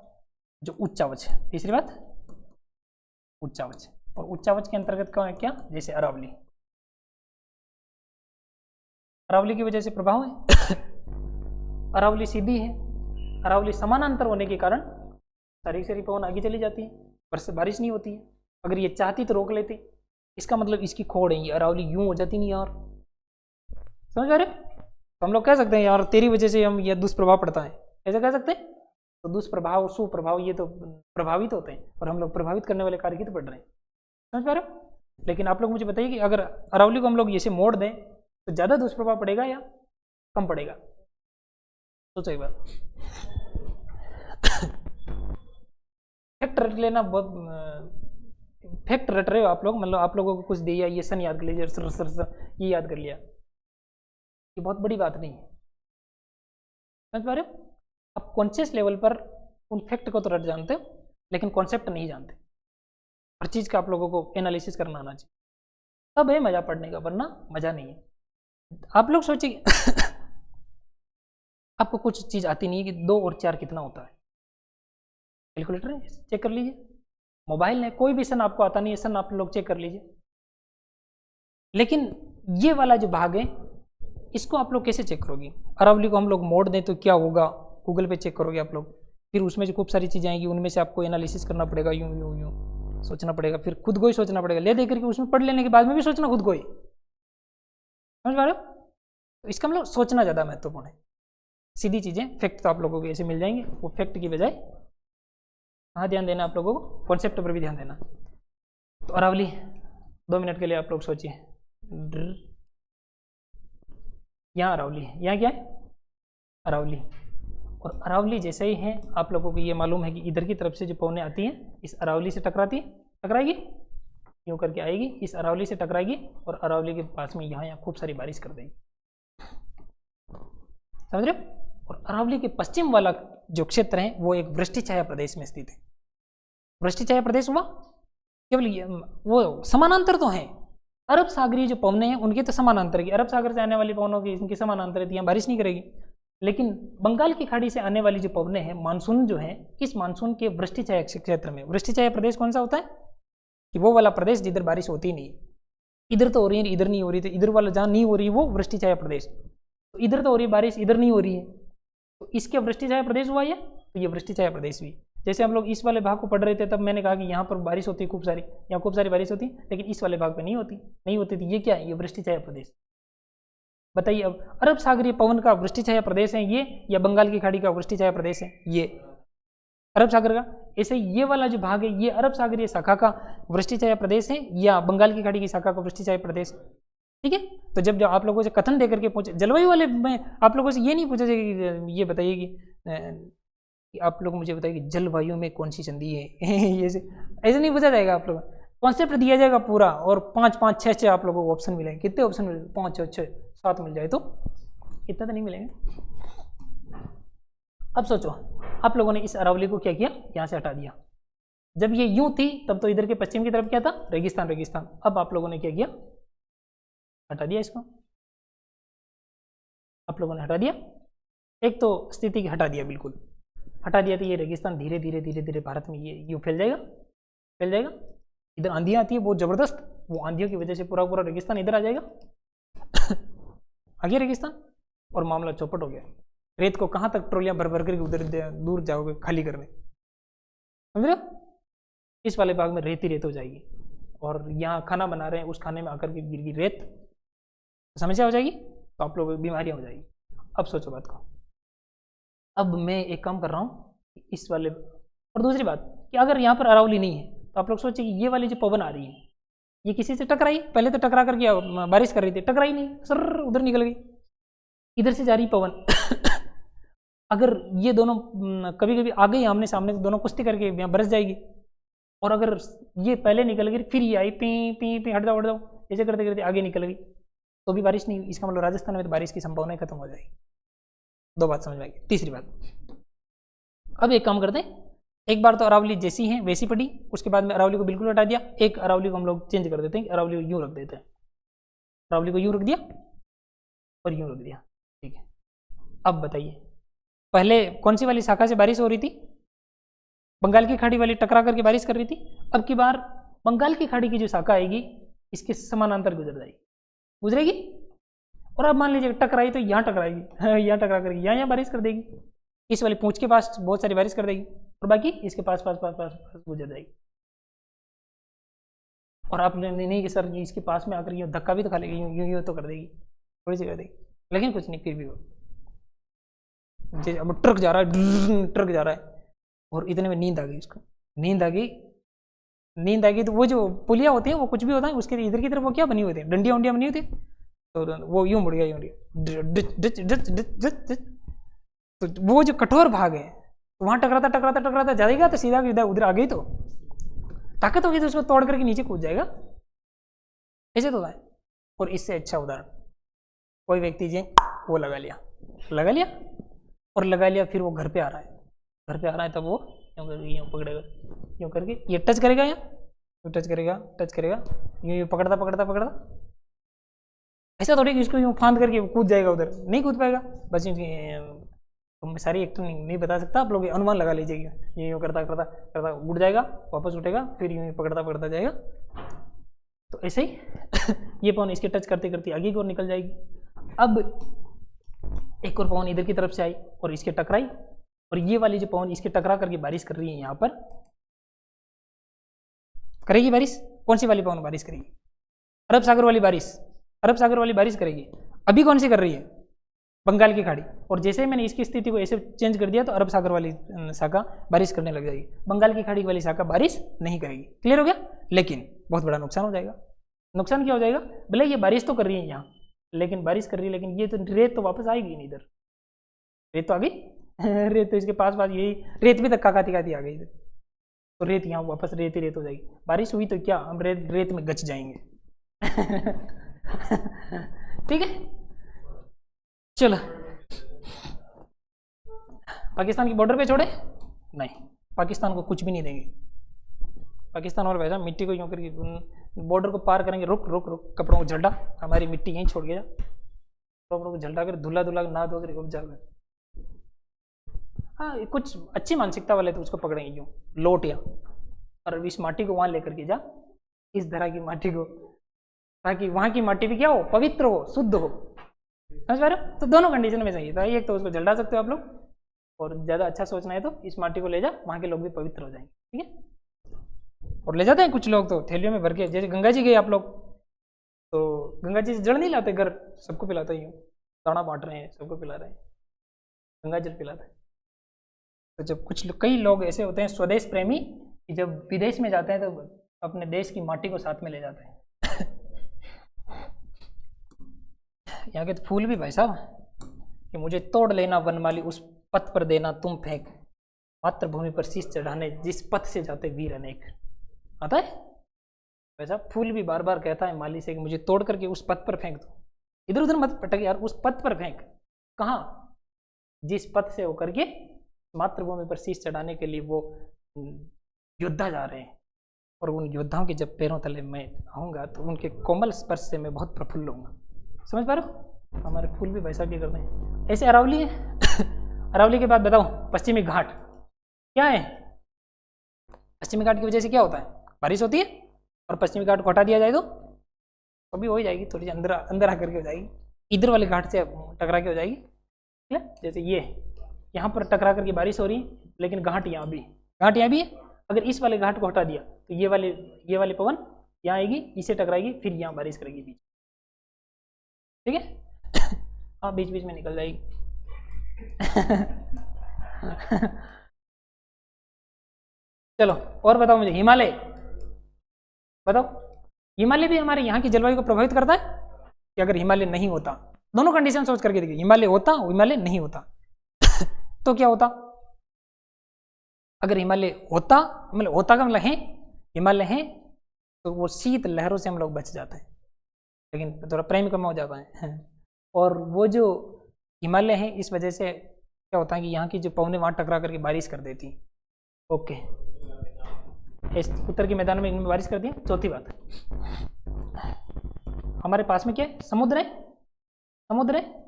जो उच्चावच है, तीसरी बात उच्चावच, और उच्चावच के अंतर्गत क्या है, क्या, जैसे अरावली, अरावली की वजह से प्रभाव है। अरावली सीधी है, अरावली समानांतर होने के कारण सारी सारी पवन आगे चली जाती है, बारिश नहीं होती है। अगर ये चाहती तो रोक लेती, इसका मतलब इसकी खोड़ है, ये अरावली यूं हो जाती नहीं यार, समझ आ रहे? तो हम लोग कह सकते हैं यार तेरी वजह से हम ये दुष्प्रभाव पड़ता है, ऐसा कह सकते हैं। तो दुष्प्रभाव सुप्रभाव ये तो प्रभावित होते हैं, और हम लोग प्रभावित करने वाले कार्य की तो पढ़ रहे हैं, समझ पा रहे हो? लेकिन आप लोग मुझे बताइए कि अगर अरावली को हम लोग ऐसे मोड़ दें तो ज़्यादा दुष्प्रभाव पड़ेगा या कम पड़ेगा? सोचो एक बार। फैक्ट रट लेना बहुत, फैक्ट रट रहे हो आप लोग, मतलब आप लोगों को कुछ दिया, ये सन याद कर लीजिए, सर सर सर ये याद कर लिया, ये बहुत बड़ी बात नहीं है, समझ पा रहे हो? आप कॉन्शियस लेवल पर उन फैक्ट को तो रट जानते हो, लेकिन कॉन्सेप्ट नहीं जानते। हर चीज़ का आप लोगों को एनालिसिस करना आना चाहिए, तब है मजा पढ़ने का, वरना मजा नहीं है। आप लोग सोचिए आपको कुछ चीज़ आती नहीं है कि 2 और 4 कितना होता है, कैलकुलेटर है, चेक कर लीजिए, मोबाइल है, कोई भी सन आपको आता नहीं है, सन आप लोग चेक कर लीजिए। लेकिन ये वाला जो भाग है इसको आप लोग कैसे चेक करोगे? अरावली को हम लोग मोड़ दें तो क्या होगा, गूगल पे चेक करोगे आप लोग, फिर उसमें जो खूब सारी चीज़ें आएंगी उनमें से आपको एनालिसिस करना पड़ेगा, यूं यूं यूं सोचना पड़ेगा, फिर खुद को ही सोचना पड़ेगा, ले दे करके उसमें पढ़ लेने के बाद में भी सोचना खुद को ही, समझ पा रहे हो? तो इसका मतलब सोचना ज़्यादा महत्वपूर्ण है। सीधी चीज़ें फैक्ट तो आप लोगों को ऐसे मिल जाएंगे, वो फैक्ट की बजाय कहाँ ध्यान देना आप लोगों को, कॉन्सेप्ट पर भी ध्यान देना। तो अरावली 2 मिनट के लिए आप लोग सोचिए, यहाँ अरावली है, यहाँ क्या है, अरावली, और अरावली जैसे ही है आप लोगों को ये मालूम है कि इधर की तरफ से जो पवनें आती हैं इस अरावली से टकराती है, टकराएगी, यूँ करके आएगी, इस अरावली से टकराएगी, और अरावली के पास में यहाँ खूब सारी बारिश कर देगी, समझ रहे हो? और अरावली के पश्चिम वाला जो क्षेत्र है वो एक वृष्टि छाया प्रदेश में स्थित है। वृष्टि छाया प्रदेश हुआ केवल वो समानांतर तो है, अरब सागरीय जो पवनें हैं उनके तो समानांतर की, अरब सागर से आने वाली पवनों की इनकी समानांतर है, यहाँ बारिश नहीं करेगी। लेकिन बंगाल की खाड़ी से आने वाली जो पवनें हैं, मानसून जो है, इस मानसून के वृष्टि छाया क्षेत्र में, वृष्टि छाया प्रदेश कौन सा होता है कि वो वाला प्रदेश जिधर बारिश होती नहीं, इधर तो हो रही है, इधर नहीं हो रही, तो इधर वाला जहाँ नहीं हो रही वो वृष्टि छाया प्रदेश, तो इधर तो हो रही है बारिश, इधर नहीं हो रही है, तो इसके वृष्टि छाया प्रदेश हुआ ये, तो ये वृष्टि छाया प्रदेश हुई। जैसे हम लोग इस वाले भाग को पढ़ रहे थे तब मैंने कहा कि यहाँ पर बारिश होती है खूब सारी, यहाँ खूब सारी बारिश होती, लेकिन इस वाले भाग पे नहीं होती, नहीं होती थी, ये क्या है, ये वृष्टि छाया प्रदेश। बताइए अब अरब सागरीय पवन का वृष्टि छाया प्रदेश है ये, या बंगाल की खाड़ी का वृष्टि छाया प्रदेश है ये, अरब सागर का। ऐसे ये वाला जो भाग है ये अरब सागरीय शाखा का वृष्टि छाया प्रदेश है या बंगाल की खाड़ी की शाखा का वृष्टि छाया प्रदेश, ठीक है। तो जब आप लोगों से कथन देकर के पूछे, जलवायु वाले में आप लोगों से ये नहीं पूछा कि ये बताइए कि आप लोग मुझे बताइए कि जलवायु में कौन सी संधि है ये ऐसे नहीं पूछा जाएगा। आप लोग कॉन्सेप्ट दिया जाएगा पूरा, और 5 5 6 6 आप लोगों को ऑप्शन मिलेंगे। कितने ऑप्शन मिलेंगे? 5 6 6 7 मिल जाए तो, इतना तो नहीं मिलेंगे। अब सोचो आप लोगों ने इस अरावली को क्या किया, यहाँ से हटा दिया। जब ये यूं थी तब तो इधर के पश्चिम की तरफ क्या था, रेगिस्तान रेगिस्तान। अब आप लोगों ने क्या किया, हटा दिया इसको, आप लोगों ने हटा दिया। एक तो स्थिति की हटा दिया, बिल्कुल हटा दिया, तो ये रेगिस्तान धीरे धीरे धीरे धीरे भारत में ये यूँ फैल जाएगा, फैल जाएगा। इधर आंधियाँ आती है बहुत ज़बरदस्त, वो आंधियों की वजह से पूरा पूरा रेगिस्तान इधर आ जाएगा आ गया रेगिस्तान, और मामला चौपट हो गया। रेत को कहाँ तक ट्रोलियाँ भर भर करके उधर दूर जाओगे खाली करने, समझ रहे हो? इस वाले भाग में रेत ही रेत हो जाएगी, और यहाँ खाना बना रहे हैं उस खाने में आकर के गिर गई रेत, समस्या हो जाएगी, तो आप लोगों को बीमारियाँ हो जाएगी। अब सोचो बात को। अब मैं एक काम कर रहा हूँ इस वाले, और दूसरी बात कि अगर यहाँ पर अरावली नहीं है तो आप लोग सोचिए कि ये वाली जो पवन आ रही है ये किसी से टकराई, पहले तो टकरा करके बारिश कर रही थी, टकराई नहीं, सर उधर निकल गई, इधर से जा रही पवन अगर ये दोनों कभी कभी आ गई आमने सामने तो दोनों कुश्ती करके यहाँ बरस जाएगी, और अगर ये पहले निकल गई फिर ये आई पी पी पी हट जाओ ऐसे करते करते आगे निकल गई तो भी बारिश नहीं, इसका मतलब राजस्थान में तो बारिश की संभावना खत्म हो जाएगी। दो बात समझ में आएगी। तीसरी बात, अब एक काम करते हैं, एक बार तो अरावली जैसी है वैसी पड़ी, उसके बाद में अरावली को बिल्कुल हटा दिया, एक अरावली को हम लोग चेंज कर देते हैं, अरावली को यूँ रख देते हैं, अरावली को यूँ रख दिया और यूँ रख दिया, ठीक है। अब बताइए पहले कौन सी वाली शाखा से बारिश हो रही थी, बंगाल की खाड़ी वाली टकरा करके बारिश कर रही थी, अब की बार बंगाल की खाड़ी की जो शाखा आएगी इसके समानांतर गुजर जाएगी, गुजरेगी, और अब मान लीजिए टकराई तो यहाँ टकराएगी यहाँ टकरा करके यहाँ बारिश कर देगी, इस वाली पूंछ के पास बहुत सारी बारिश कर देगी और बाकी इसके पास पास पास पास, पास गुजर जाएगी। और आप नहीं कि सर इसके पास में आकर यूँ धक्का भी तो खा लेगी, यूँ यूँ तो कर देगी, थोड़ी सी कर देगी, लेकिन कुछ नहीं, फिर भी वो जैसे अब ट्रक जा रहा है, ट्रक जा रहा है और इतने में नींद आ गई उसको, नींद आ गई तो वो जो पुलिया होती है वो कुछ भी होता है उसके इधर की तरफ वो क्या बनी होती है, डंडियाँ उंडियाँ बनी होती है, तो वो यूँ मुड़ गया, यूँ तो वो जो कठोर भाग है तो वहाँ टकराता जाएगा तो सीधा उधर आ गई तो ताकत होगी तो उसको तोड़ करके नीचे कूद जाएगा, ऐसे तो है। और इससे अच्छा उदाहरण, कोई व्यक्ति जी वो लगा लिया और लगा लिया फिर वो घर पे आ रहा है तब वो यूँ पकड़ेगा, यूँ करके ये टच करेगा, यहाँ टच करेगा यूँ पकड़ता ऐसा थोड़ी कि इसको यूँ फांद करके कूद जाएगा, उधर नहीं कूद पाएगा। बस तुम सारी एक्टिंग नहीं बता सकता, आप लोग अनुमान लगा लीजिएगा, ये यूँ करता उड़ जाएगा, वापस उठेगा, फिर यूँ पकड़ता जाएगा, तो ऐसे ही ये पवन इसके टच करते करते आगे की ओर निकल जाएगी। अब एक और पवन इधर की तरफ से आई और इसके टकराई, और ये वाली जो पवन इसके टकरा करके बारिश कर रही है, यहाँ पर करेगी बारिश, कौन सी वाली पवन बारिश करेगी, अरब सागर वाली बारिश करेगी। अभी कौन सी कर रही है, बंगाल की खाड़ी, और जैसे ही मैंने इसकी स्थिति को ऐसे चेंज कर दिया तो अरब सागर वाली शाखा बारिश करने लग जाएगी, बंगाल की खाड़ी वाली शाखा बारिश नहीं करेगी। क्लियर हो गया, लेकिन बहुत बड़ा नुकसान हो जाएगा। नुकसान क्या हो जाएगा, भले ये बारिश तो कर रही है यहाँ, लेकिन बारिश कर रही है, लेकिन ये तो रेत तो वापस आएगी नहीं, इधर रेत तो आ गई रेत तो इसके पास यही रेत भी धक्का खाती आ गई इधर, तो रेत यहाँ वापस रेत ही रेत हो जाएगी। बारिश हुई तो क्या, हम रेत में गच जाएंगे ठीक है। चलो पाकिस्तान की बॉर्डर पे छोड़े, नहीं, पाकिस्तान को कुछ भी नहीं देंगे। पाकिस्तान और वैसा मिट्टी को यूँ करके बॉर्डर को पार करेंगे, रुक रुक रुक, कपड़ों को झल्डा, हमारी मिट्टी यहीं छोड़ गया, कपड़ों को झल्डा कर धुला नहा धो कर रुक जाकर। हाँ, कुछ अच्छी मानसिकता वाले तो उसको पकड़ेंगे यूँ लोट या, और इस माटी को वहाँ लेकर के जा, इस तरह की माटी को, ताकि वहाँ की माटी भी क्या हो, पवित्र हो, शुद्ध हो, समझ पा रहे हो। तो दोनों कंडीशन में चाहिए था, एक तो उसको जल्दा सकते हो आप लोग, और ज़्यादा अच्छा सोचना है तो इस माटी को ले जा, वहाँ के लोग भी पवित्र हो जाएंगे, ठीक है। और ले जाते हैं कुछ लोग तो थैलियों में भर के, जैसे गंगा जी गए आप लोग, तो गंगा जी से जल नहीं लाते घर, सबको पिलाते ही, दाना बांट रहे हैं, सबको पिला रहे हैं, गंगा जल पिलाते हैं। तो जब कई लोग ऐसे होते हैं स्वदेश प्रेमी कि जब विदेश में जाते हैं तो अपने देश की माटी को साथ में ले जाते हैं यहाँ के तो फूल भी भाई साहब कि मुझे तोड़ लेना वनमाली, उस पथ पर देना तुम फेंक, मातृभूमि पर शीश चढ़ाने जिस पथ से जाते वीर अनेक। आता है वैसा फूल भी बार बार कहता है माली से कि मुझे तोड़ करके उस पथ पर फेंक दो, इधर उधर मत पटक यार, उस पथ पर फेंक। कहाँ, जिस पथ से होकर के मातृभूमि पर शीश चढ़ाने के लिए वो योद्धा जा रहे हैं, और उन योद्धाओं के जब पैरों तले मैं आऊँगा तो उनके कोमल स्पर्श से मैं बहुत प्रफुल्ल होऊंगा। समझ पा रहे हो, हमारे फूल भी वैसा भी करते हैं। ऐसे अरावली है अरावली के बाद बताओ पश्चिमी घाट क्या है। पश्चिमी घाट की वजह से क्या होता है, बारिश होती है, और पश्चिमी घाट को हटा दिया जाए तो भी हो जाएगी, थोड़ी सी अंदर आकर के हो जाएगी, इधर वाले घाट से टकरा के हो जाएगी। ठीक है, जैसे ये यहाँ पर टकरा करके बारिश हो रही है, लेकिन घाट यहाँ भी है। अगर इस वाले घाट को हटा दिया तो ये वाले पवन यहाँ आएगी, इसे टकराएगी, फिर यहाँ बारिश करेगी बीच, ठीक है। हाँ, बीच बीच में निकल जाएगी चलो और बताओ मुझे, बताओ, हिमालय भी हमारे यहाँ की जलवायु को प्रभावित करता है कि अगर हिमालय नहीं होता, दोनों कंडीशन सोच करके देखिए, हिमालय होता, हिमालय नहीं होता तो क्या होता? अगर हिमालय होता, मतलब होता का मतलब है, हिमालय है तो वो शीत लहरों से हम लोग बच जाते हैं, लेकिन थोड़ा प्रेम कम हो जाता है और वो जो हिमालय है इस वजह से क्या होता है कि यहाँ की जो पवनें वहाँ टकरा करके बारिश कर देती। ओके, इस उत्तर के मैदान में इनमें बारिश कर दी। चौथी बात, हमारे पास में क्या है? समुद्र है, समुद्र है,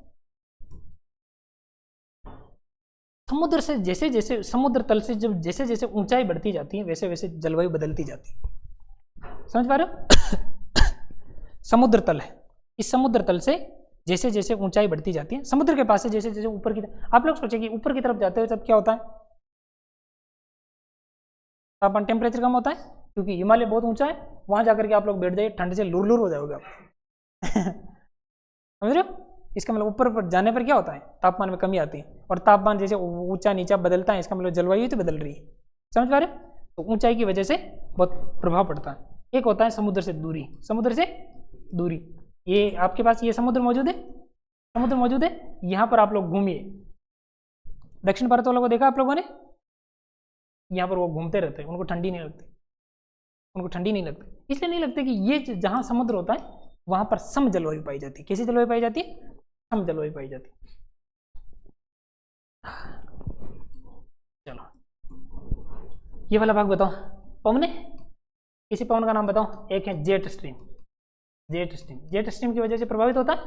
समुद्र से जैसे जैसे समुद्र तल से जब जैसे जैसे ऊंचाई बढ़ती जाती है वैसे वैसे जलवायु बदलती जाती है। समझ पा रहे हो? समुद्र तल है, इस समुद्र तल से जैसे जैसे ऊंचाई बढ़ती जाती है, समुद्र के पास से जैसे जैसे ऊपर की तरफ, आप लोग सोचिए कि ऊपर की तरफ जाते हुए तब क्या होता है? तापमान, टेम्परेचर कम होता है, क्योंकि हिमालय बहुत ऊंचा है, वहां जाकर के आप लोग बैठ जाइए, ठंड से लुर लुर हो जाओगे आप समझ रहे हो? इसका मतलब ऊपर पर जाने पर क्या होता है? तापमान में कमी आती है, और तापमान जैसे ऊंचा नीचा बदलता है, इसका मतलब जलवायु तो बदल रही है। समझ पा रहे हो? तो ऊंचाई की वजह से बहुत प्रभाव पड़ता है। एक होता है समुद्र से दूरी, समुद्र से दूरी, ये आपके पास ये समुद्र मौजूद है, समुद्र मौजूद है, यहाँ पर आप लोग घूमिए, दक्षिण भारत वालों को देखा आप लोगों ने, यहाँ पर वो घूमते रहते हैं, उनको ठंडी नहीं लगती, उनको ठंडी नहीं लगती, इसलिए नहीं लगती कि ये जहाँ समुद्र होता है वहाँ पर सम जलवायु पाई जाती है। कैसी जलवायु पाई जाती है? सम जलवायु पाई जाती है। चलो ये वाला भाग बताओ, पवने, किसी पवन का नाम बताओ। एक है jet stream, jet stream, jet stream की वजह से प्रभावित होता है।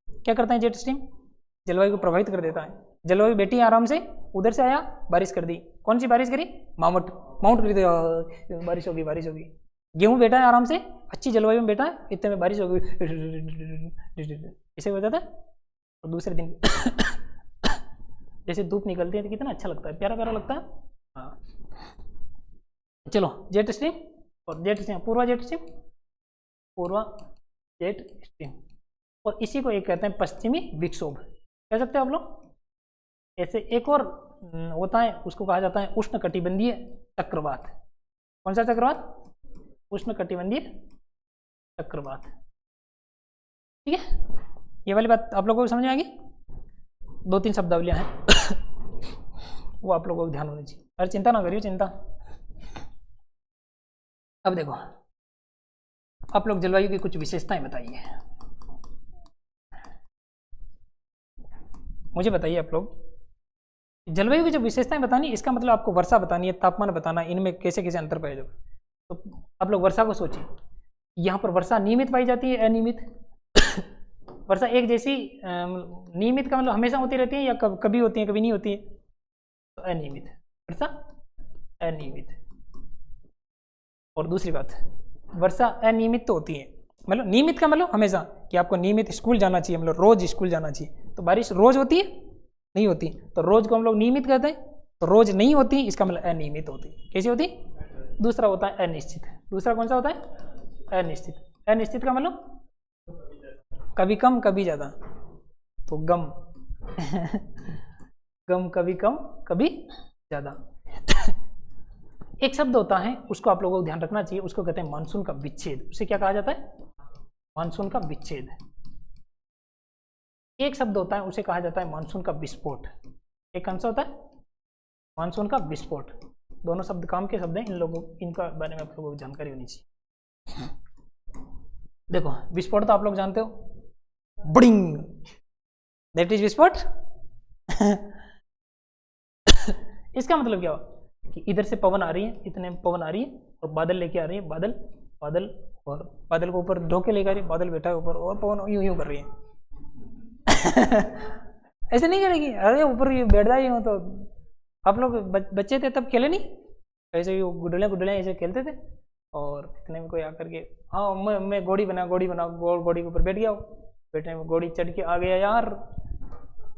क्या करता है जेट स्ट्रीम? जलवायु को प्रभावित कर देता है। जलवायु बैठी आराम से, उधर से आया, बारिश कर दी। कौन सी बारिश करी? माउंट, माउंट कर दी, बारिश होगी, बारिश होगी। गेहूं बैठा है आराम से, अच्छी जलवायु में बैठा है, इतने में बारिश होगी, ऐसे हो जाता है। और दूसरे दिन जैसे धूप निकलती है तो कितना अच्छा लगता है, प्यारा प्यारा लगता है। हाँ चलो, जेट स्ट्रीम और जेट स्ट्रीम, पूर्वा जेट स्ट्रीम, पूर्वा जेट स्ट्रीम, और इसी को एक कहते हैं पश्चिमी विक्षोभ, कह सकते हो आप लोग। ऐसे एक और होता है, उसको कहा जाता है उष्णकटिबंधीय चक्रवात। कौन सा चक्रवात? उष्णकटिबंधीय चक्रवात। ठीक है, ये वाली बात आप लोगों को समझ में आ गई? दो तीन शब्दावलियां हैं वो आप लोगों को ध्यान होनी चाहिए। अरे चिंता ना करिए, चिंता। अब देखो, आप लोग जलवायु की कुछ विशेषताएं बताइए, मुझे बताइए आप लोग। जलवायु की जो विशेषताएं बतानी, इसका मतलब आपको वर्षा बतानी है, तापमान बताना, इनमें कैसे कैसे अंतर पाए जाए। तो आप लोग वर्षा को सोचिए, यहाँ पर वर्षा नियमित पाई जाती है, अनियमित? वर्षा एक जैसी, नियमित का मतलब हमेशा होती रहती है या कभी होती है कभी नहीं होती है? तो अनियमित वर्षा, अनियमित। और दूसरी बात, वर्षा अनियमित तो होती है, मतलब नियमित का मतलब हमेशा, कि आपको नियमित स्कूल जाना चाहिए, मतलब रोज स्कूल जाना चाहिए। तो बारिश रोज होती है? नहीं होती। तो रोज को हम लोग नियमित कहते हैं, तो रोज नहीं होती, इसका मतलब अनियमित होती। कैसी होती? दूसरा होता है अनिश्चित। दूसरा कौन सा होता है? अनिश्चित। अनिश्चित का मतलब कभी कम कभी ज्यादा, तो गम गम, कभी कम कभी ज्यादा। एक शब्द होता है, उसको आप लोगों को ध्यान रखना चाहिए, उसको कहते हैं मानसून का विच्छेद। उसे क्या कहा जाता है? मानसून का विच्छेद। एक शब्द होता है, उसे कहा जाता है मानसून का विस्फोट। एक कौन सा होता है? मानसून का विस्फोट। दोनों शब्द काम के शब्द हैं, इन लोगों, इनका बारे में आप लोगों को जानकारी होनी चाहिए। देखो, विस्फोट तो आप लोग जानते हो, बड़िंग, दैट इज विस्फोट। इसका मतलब क्या हुआ कि इधर से पवन आ रही है, इतने पवन आ रही है, और बादल लेके आ रही है, बादल बादल, और बादल को ऊपर ढोके लेकर आ रही है, बादल बैठा है ऊपर, और पवन यूं यूं कर रही है। ऐसे नहीं करेगी, अरे ऊपर बैठ जाइए हो। तो आप लोग बच्चे थे तब खेले नहीं ऐसे ही, गुडलियाँ गुडलियाँ ऐसे खेलते थे, और इतने में कोई आकर के, हाँ मैं घोड़ी बना, घोड़ी बना, घोड़ी के ऊपर बैठ गया, बैठने में घोड़ी चढ़ के आ गया यार।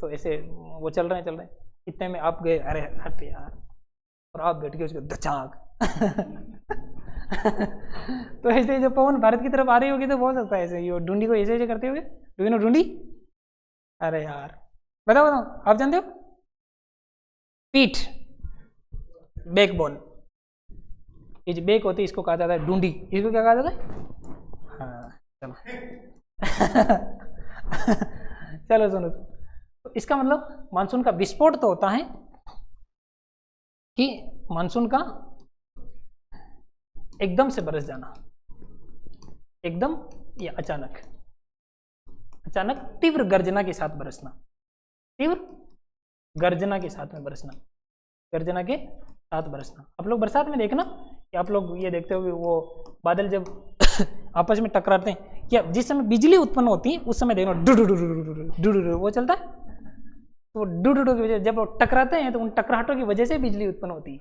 तो ऐसे वो चल रहे हैं, इतने में आप गए, अरे हट यार, और आप बैठ गए उसको धचाक। तो ऐसे जो पवन भारत की तरफ आ रही होगी तो हो सकता है ऐसे ये ढूंढी को ऐसे ऐसे करते होगे, डू ढूंढी। अरे यार बताओ बताओ, आप जानते हो? पीठ, बैकबोन, ये जो बेक होती है इसको कहा जाता है ढूंढी, इसको क्या कहा जाता है? हाँ चलो चलो सुनो, तो इसका मतलब मानसून का विस्फोट तो होता है कि मानसून का एकदम से बरस जाना, एकदम या अचानक, अचानक तीव्र गर्जना के साथ बरसना, तीव्र गर्जना के साथ में बरसना, गर्जना के साथ बरसना। आप लोग बरसात में देखना कि आप लोग ये देखते हो कि वो बादल जब आपस में टकराते हैं, या जिस समय बिजली उत्पन्न होती है उस समय देखना do do do do do वो चलता है, तो डू डू की वजह, जब वो टकराते हैं तो उन टकराहटों की वजह से बिजली उत्पन्न होती है।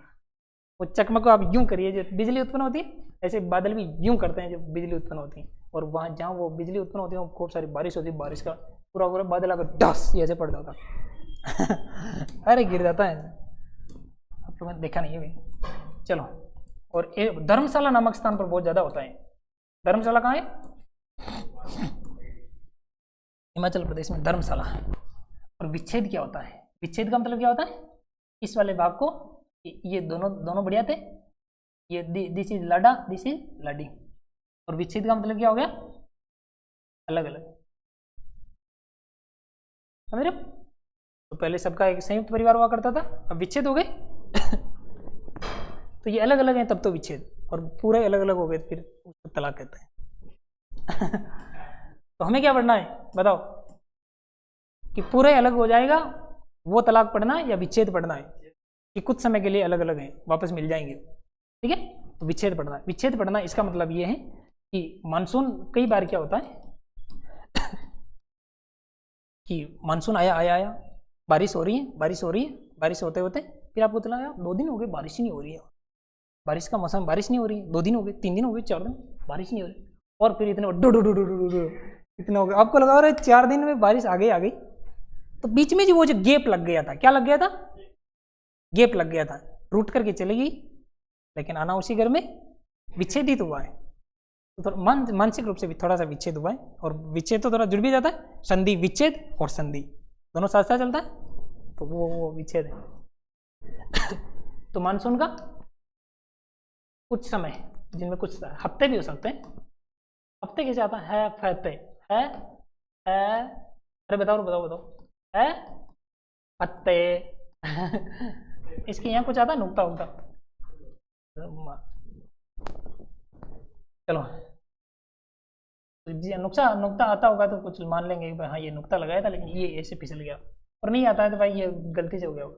वो चकमक को आप यूं करिए, जब बिजली उत्पन्न होती है ऐसे बादल भी यूं करते हैं जब बिजली उत्पन्न होती है, और वहाँ जहाँ वो बिजली उत्पन्न होती है वो खूब सारी बारिश होती है, बारिश का पूरा पूरा बादल आकर डस ये ऐसे पड़ जाता अरे गिर जाता है, आप लोगों ने देखा नहीं है भाई। चलो, और धर्मशाला नामक स्थान पर बहुत ज़्यादा होता है। धर्मशाला कहाँ है? हिमाचल प्रदेश में धर्मशाला। और विच्छेद क्या होता है? विच्छेद का मतलब क्या होता है? इस वाले भाग को, ये दोनों बढ़िया थे, ये दिस इज लाडा, दिस इज लाडी। और विच्छेद का मतलब क्या हो गया? अलग अलग, समझ रहे हो? तो पहले सबका एक संयुक्त परिवार हुआ करता था, अब विच्छेद हो गए तो ये अलग अलग हैं तब तो विच्छेद, और पूरे अलग अलग हो गए फिर उसको तलाक कहते हैं तो हमें क्या पढ़ना है बताओ, कि पूरे अलग हो जाएगा वो तलाक पढ़ना है या विच्छेद पढ़ना है, कि कुछ समय के लिए अलग अलग हैं वापस मिल जाएंगे, ठीक है? तो विच्छेद पढ़ना है। विच्छेद पढ़ना इसका मतलब ये है कि मानसून कई बार क्या होता है कि मानसून आया, बारिश हो रही है, बारिश होते होते फिर आपको चला यार 2 दिन हो गए बारिश ही नहीं हो रही है, बारिश का मौसम, बारिश नहीं हो रही है, 2 दिन हो गए, 3 दिन हो गए, 4 दिन बारिश नहीं हो रही, और फिर इतने इतना हो गया, आपको लगा रहा है 4 दिन में बारिश आ गई, तो बीच में जो गैप लग गया था, क्या लग गया था? गैप लग गया था, रूट करके चली गई, लेकिन आना उसी घर में विच्छेदित हुआ है। तो थोड़ा मानसिक रूप से भी थोड़ा सा विच्छेद हुआ है, और विच्छेद तो थोड़ा जुड़ भी जाता है, संधि विच्छेद और संधि दोनों साथ साथ चलता है, तो वो विच्छेद है तो मानसून का कुछ समय, जिनमें कुछ हफ्ते भी हो सकते हैं, हफ्ते कैसे आता है? हफ्ते है, अरे बताओ है हफ्ते इसके यहाँ कुछ आता है नुक्ता उक्ता? चलो जी, नुक्ता आता होगा तो कुछ मान लेंगे कि हाँ ये नुक्ता लगाया था, लेकिन ये ऐसे फिसल गया, और नहीं आता है तो भाई ये गलती से हो गया होगा।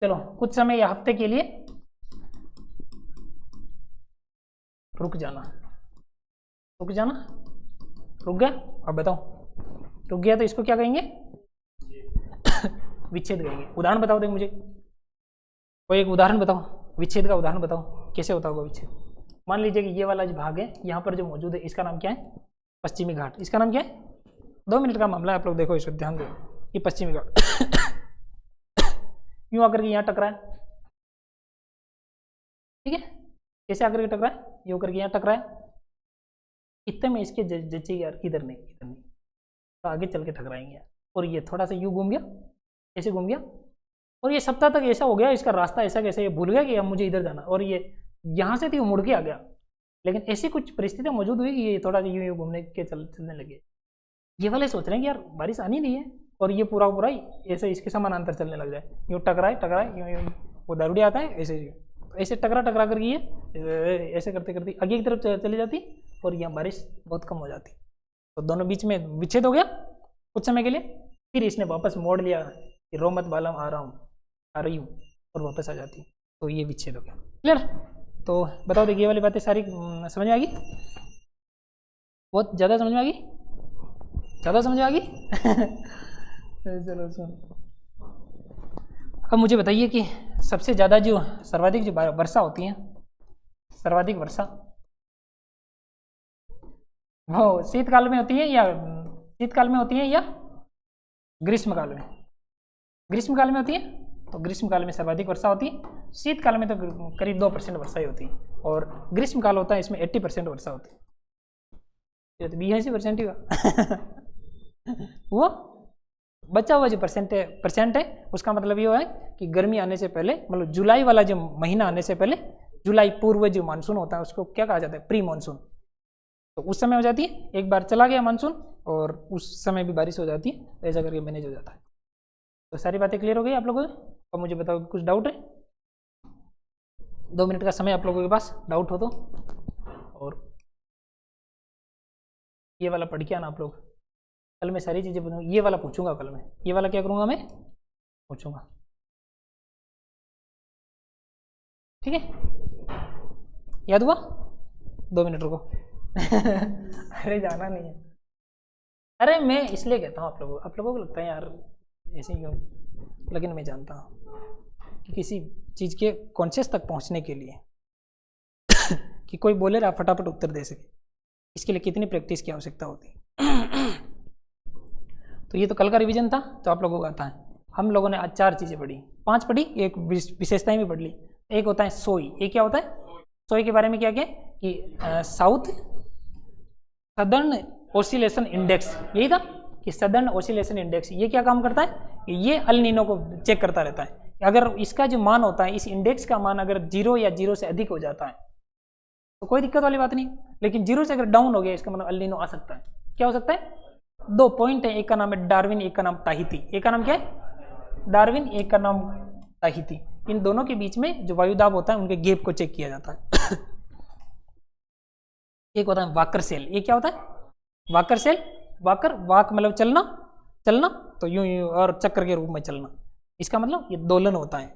चलो, कुछ समय या हफ्ते के लिए रुक जाना, रुक गया। अब बताओ, रुक गया तो इसको क्या कहेंगे? विच्छेद कहेंगे। उदाहरण बताओ देख मुझे, कोई एक उदाहरण बताओ, विच्छेद का उदाहरण बताओ, कैसे होता होगा विच्छेद? मान लीजिए कि ये वाला जो भाग है यहाँ पर जो मौजूद है, इसका नाम क्या है? पश्चिमी घाट। इसका नाम क्या है? 2 मिनट का मामला है, आप लोग देखो इसको ध्यान दो। ये पश्चिमी घाट यूं आकर के यहाँ टकराए, ठीक है? कैसे आकर के टकराए? यूं करके यहाँ टकराए, इतने में इसके जचेगी यार, इधर नहीं तो आगे चल के टकराएंगे, और ये थोड़ा सा यूं घूम गया, ऐसे घूम गया, और ये सप्ताह तक ऐसा हो गया, इसका रास्ता ऐसा कैसे, ये भूल गया कि अब मुझे इधर जाना, और ये यहाँ से थी वो मुड़ के आ गया, लेकिन ऐसी कुछ परिस्थितियाँ मौजूद हुई कि ये थोड़ा सा यूं घूमने के चलने लगे। ये वाले सोच रहे हैं कि यार बारिश आनी नहीं है, और ये पूरा ऐसे इसके समानांतर चलने लग जाए, यूँ टकराए यूँ वो दारूडी आता है ऐसे टकरा करके ये ऐसे करते करते आगे की तरफ चली जाती, और यहाँ बारिश बहुत कम हो जाती, तो दोनों बीच में विच्छेद हो गया कुछ समय के लिए। फिर इसने वापस मोड़ लिया कि रो मत बालम आ रही हूँ, और वापस आ जाती, तो ये विच्छेद हो गया। क्लियर? तो बताओ, देखिए ये वाली बातें सारी समझ में आ गई? बहुत ज़्यादा समझ में आ गई? ज़्यादा समझ में आ गई? चलो सुन, अब मुझे बताइए कि सबसे ज़्यादा जो सर्वाधिक जो वर्षा होती है, सर्वाधिक वर्षा वो शीतकाल में होती है या ग्रीष्मकाल में? ग्रीष्मकाल में होती है, तो ग्रीष्मकाल में सर्वाधिक वर्षा होती है। शीतकाल में तो करीब 2% वर्षा ही होती है, और ग्रीष्मकाल होता है इसमें 80% वर्षा होती है, ये तो 82% ही हुआ वो बचा हुआ जो परसेंट है उसका मतलब ये है कि गर्मी आने से पहले, मतलब जुलाई वाला जो महीना आने से पहले जुलाई पूर्व जो मानसून होता है उसको क्या कहा जाता है, प्री मानसून। तो उस समय हो जाती है, एक बार चला गया मानसून और उस समय भी बारिश हो जाती है, तो ऐसा करके मैनेज हो जाता है। तो सारी बातें क्लियर हो गई आप लोगों को? अब मुझे बताओ कुछ डाउट है? 2 मिनट का समय आप लोगों के पास, डाउट हो तो। और ये वाला पढ़ के आना आप लोग, कल मैं सारी चीज़ें बताऊँ, ये वाला पूछूंगा कल मैं, ये वाला क्या करूँगा मैं, पूछूंगा, ठीक है? याद हुआ? 2 मिनट रुको। अरे जाना नहीं है, अरे मैं इसलिए कहता हूँ आप लोगों को लगता है यार ऐसे ही क्यों, लेकिन मैं जानता हूँ कि किसी चीज़ के कॉन्शियस तक पहुँचने के लिए कि कोई बोले आप फटाफट उत्तर दे सके, इसके लिए कितनी प्रैक्टिस की आवश्यकता होती है। तो ये तो कल का रिवीजन था, तो आप लोगों को आता है। हम लोगों ने आज 4 चीज़ें पढ़ी, 5 पढ़ी, एक विशेषताएं भी पढ़ ली। एक होता है सोई, ये क्या होता है? सोई के बारे में क्या क्या कि साउथ सदर्न ओसिलेशन इंडेक्स, यही था कि सदर्न ओसिलेशन इंडेक्स ये क्या काम करता है, ये अल नीनो को चेक करता रहता है। अगर इसका जो मान होता है, इस इंडेक्स का मान अगर 0 या 0 से अधिक हो जाता है तो कोई दिक्कत वाली बात नहीं, लेकिन 0 से अगर डाउन हो गया इसका मतलब अल नीनो आ सकता है। क्या हो सकता है? 2 पॉइंट है, एक का नाम है डार्विन, एक का नाम ताहिती। एक का नाम क्या है? डार्विन, एक का नाम ताहिती। इन दोनों के बीच में जो वायुदाब होता है उनके गैप को चेक किया जाता है। एक होता है वाकर सेल, ये क्या होता है? वाकर सेल, वाकर वाक मतलब चलना, चलना तो यूं यूं, और चक्र के रूप में चलना, इसका मतलब ये दोलन होता है,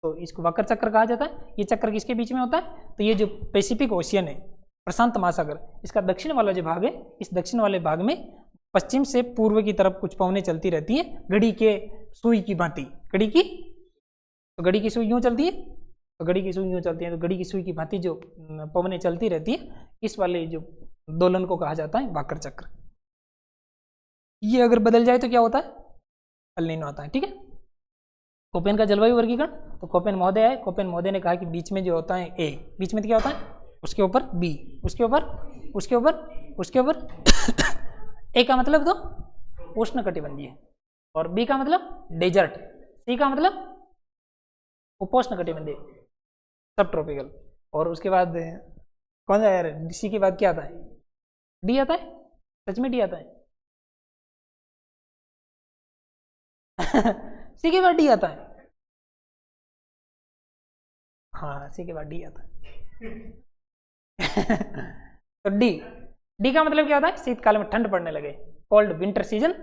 तो इसको वाकर चक्र कहा जाता है। ये चक्र किसके बीच में होता है? तो ये जो पैसिफिक ओशियन है, प्रशांत महासागर, इसका दक्षिण वाला जो भाग है, इस दक्षिण वाले भाग में पश्चिम से पूर्व की तरफ कुछ पवनें चलती रहती है, घड़ी के सुई की भांति। घड़ी की, तो घड़ी की सुई यूं चलती है, तो घड़ी की सुई यूं चलती है, तो घड़ी की सुई की भांति जो पवनें चलती रहती है, इस वाले जो दोलन को कहा जाता है वाकर चक्र। ये अगर बदल जाए तो क्या होता है? अल नीनो आता है, ठीक है? कोपेन का जलवायु वर्गीकरण, तो कोपेन महोदय है, कोपेन महोदय ने कहा कि बीच में जो होता है ए, बीच में तो क्या होता है? उसके ऊपर बी, उसके ऊपर, उसके ऊपर, उसके ऊपर। ए का मतलब तो उष्ण कटिबंधीय, और बी का मतलब डेजर्ट, सी का मतलब उपोष्ण कटिबंधीय, सब ट्रॉपिकल। और उसके बाद कौन सा यार, सी के बाद क्या आता है? डी आता है, सच में डी आता है। सी के बाद डी आता है, हाँ सी के बाद डी आता है। तो डी, डी का मतलब क्या होता है? शीतकाल में ठंड पड़ने लगे, कोल्ड विंटर सीजन।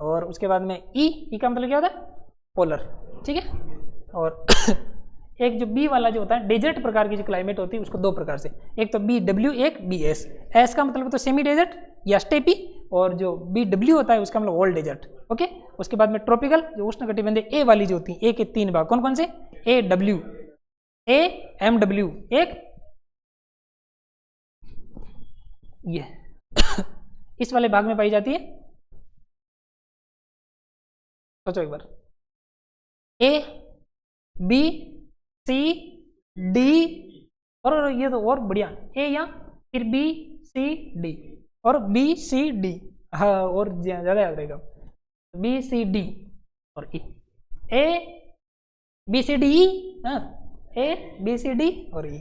और उसके बाद में ई का मतलब क्या होता है? पोलर, ठीक है? और एक जो बी वाला जो होता है, डेजर्ट प्रकार की जो क्लाइमेट होती है उसको 2 प्रकार से, एक तो बी डब्ल्यू, एक बी एस। एस का मतलब तो सेमी डेजर्ट या स्टेपी, और जो बी डब्ल्यू होता है उसका मतलब ओल्ड डेजर्ट, ओके? उसके बाद में ट्रॉपिकल जो उष्ण कटिबंधीय ए वाली जो होती है, ए के 3 भाग कौन कौन से? A W, A M W, एक ये इस वाले भाग में पाई जाती है। सोचो एक बार, ए बी सी डी, और ये तो और बढ़िया, ए या फिर बी सी डी, और बी सी डी, हाँ और ज़्यादा याद रहेगा, बी सी डी और ई, A B C D E, हाँ ए बी सी डी और ई।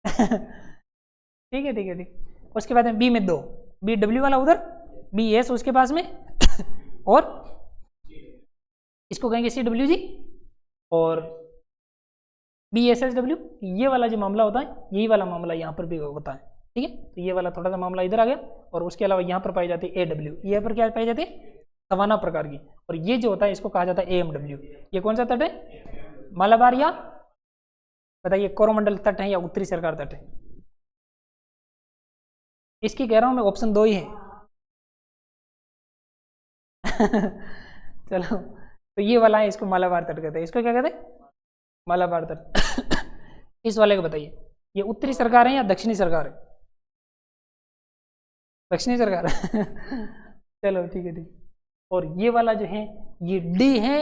ठीक है, ठीक है, ठीक। उसके बाद में बी में 2, बी डब्ल्यू वाला उधर, बी एस उसके पास में, और इसको कहेंगे सी डब्ल्यू जी, और बी एस एस डब्ल्यू। ये वाला जो मामला होता है, यही वाला मामला यहाँ पर भी होता है, ठीक है? तो ये वाला थोड़ा सा मामला इधर आ गया, और उसके अलावा यहाँ पर पाई जाती है ए डब्ल्यू, यहाँ पर क्या पाई जाती है? सवाना प्रकार की। और ये जो होता है इसको कहा जाता है ए एम डब्ल्यू। ये कौन सा तट है? मालाबार या बताइए कोरोमंडल तट है या उत्तरी सरकार तट है? इसकी कह रहा हूँ मैं, ऑप्शन 2 ही है। चलो, तो ये वाला है, इसको मालाबार तट कहते हैं। इसको क्या कहते हैं? मालाबार तट। इस वाले को बताइए, ये उत्तरी सरकार है या दक्षिणी सरकार है? दक्षिणी सरकार। चलो ठीक है, ठीक। और ये वाला जो है, ये डी है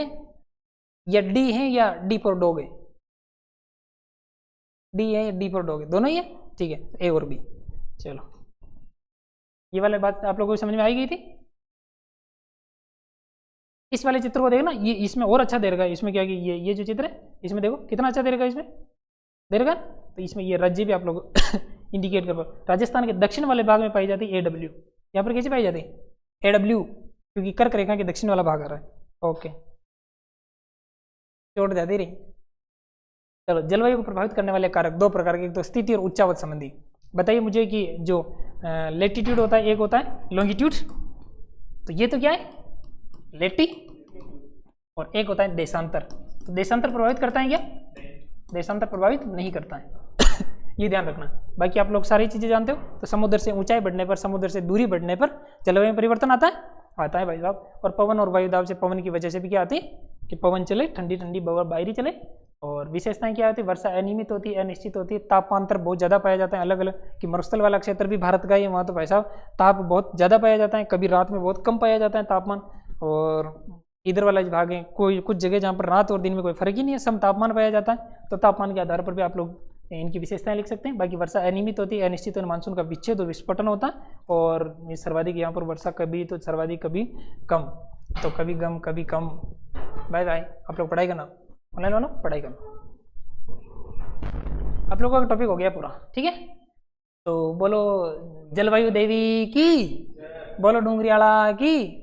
या डी फॉर डॉग है? डी है या डी फॉर डॉग है? दोनों ही है, ठीक है, ए और बी। चलो, ये वाली बात आप लोगों को समझ में आई गई थी? इस वाले चित्र को देखना, ये इसमें और अच्छा दे रखा है। इसमें क्या कि ये जो चित्र है, इसमें देखो कितना अच्छा दे रखा है, इसमें दे रखा है। तो इसमें ये राज्य भी आप लोग इंडिकेट कर पाओ। राजस्थान के दक्षिण वाले भाग में पाई जाती है AW, यहाँ पर कैसे पाई जाती है AW, क्योंकि कर्क रेखा के दक्षिण वाला भाग आ रहा है। ओके, चोट जाती रही। चलो, जलवायु को प्रभावित करने वाले कारक दो प्रकार के, एक तो स्थिति और उच्चावत संबंधी। बताइए मुझे कि जो लेटीट्यूड होता है, एक होता है लॉन्गिट्यूड, तो ये तो क्या है लेटी, और एक होता है देशांतर। तो देशांतर प्रभावित करता है क्या? देशांतर प्रभावित नहीं करता है ये ध्यान रखना। बाकी आप लोग सारी चीजें जानते हो। तो समुद्र से ऊंचाई बढ़ने पर, समुद्र से दूरी बढ़ने पर जलवायु में परिवर्तन आता है भाई साहब। और पवन और वायुदाब से, पवन की वजह से भी क्या आती है कि पवन चले, ठंडी ठंडी बाहरी चले। और विशेषताएं क्या होती है? वर्षा अनियमित होती है, अनिश्चित होती है, तापांतर बहुत ज़्यादा पाया जाता है अलग अलग। कि मरुस्थल वाला क्षेत्र भी भारत का ही है, वहाँ तो भाई साहब ताप बहुत ज़्यादा पाया जाता है, कभी रात में बहुत कम पाया जाता है तापमान। और इधर वाला भाग है कोई कुछ जगह जहाँ पर रात और दिन में कोई फर्क ही नहीं है, सम तापमान पाया जाता है। तो तापमान के आधार पर भी आप लोग इनकी विशेषताएं लिख सकते हैं। बाकी वर्षा अनियमित होती है, अनिश्चित और मानसून का विच्छेद और विस्फोटन होता है। और सर्वाधिक यहाँ पर वर्षा कभी तो सर्वाधिक कभी कम, तो कभी कम कभी कम। बाय बाय, आप लोग पढ़ाई करना, ऑनलाइन वालों पढ़ाई करना। आप लोगों का टॉपिक हो गया पूरा, ठीक है। तो बोलो जलवायु देवी की, बोलो डूंगरियाला की।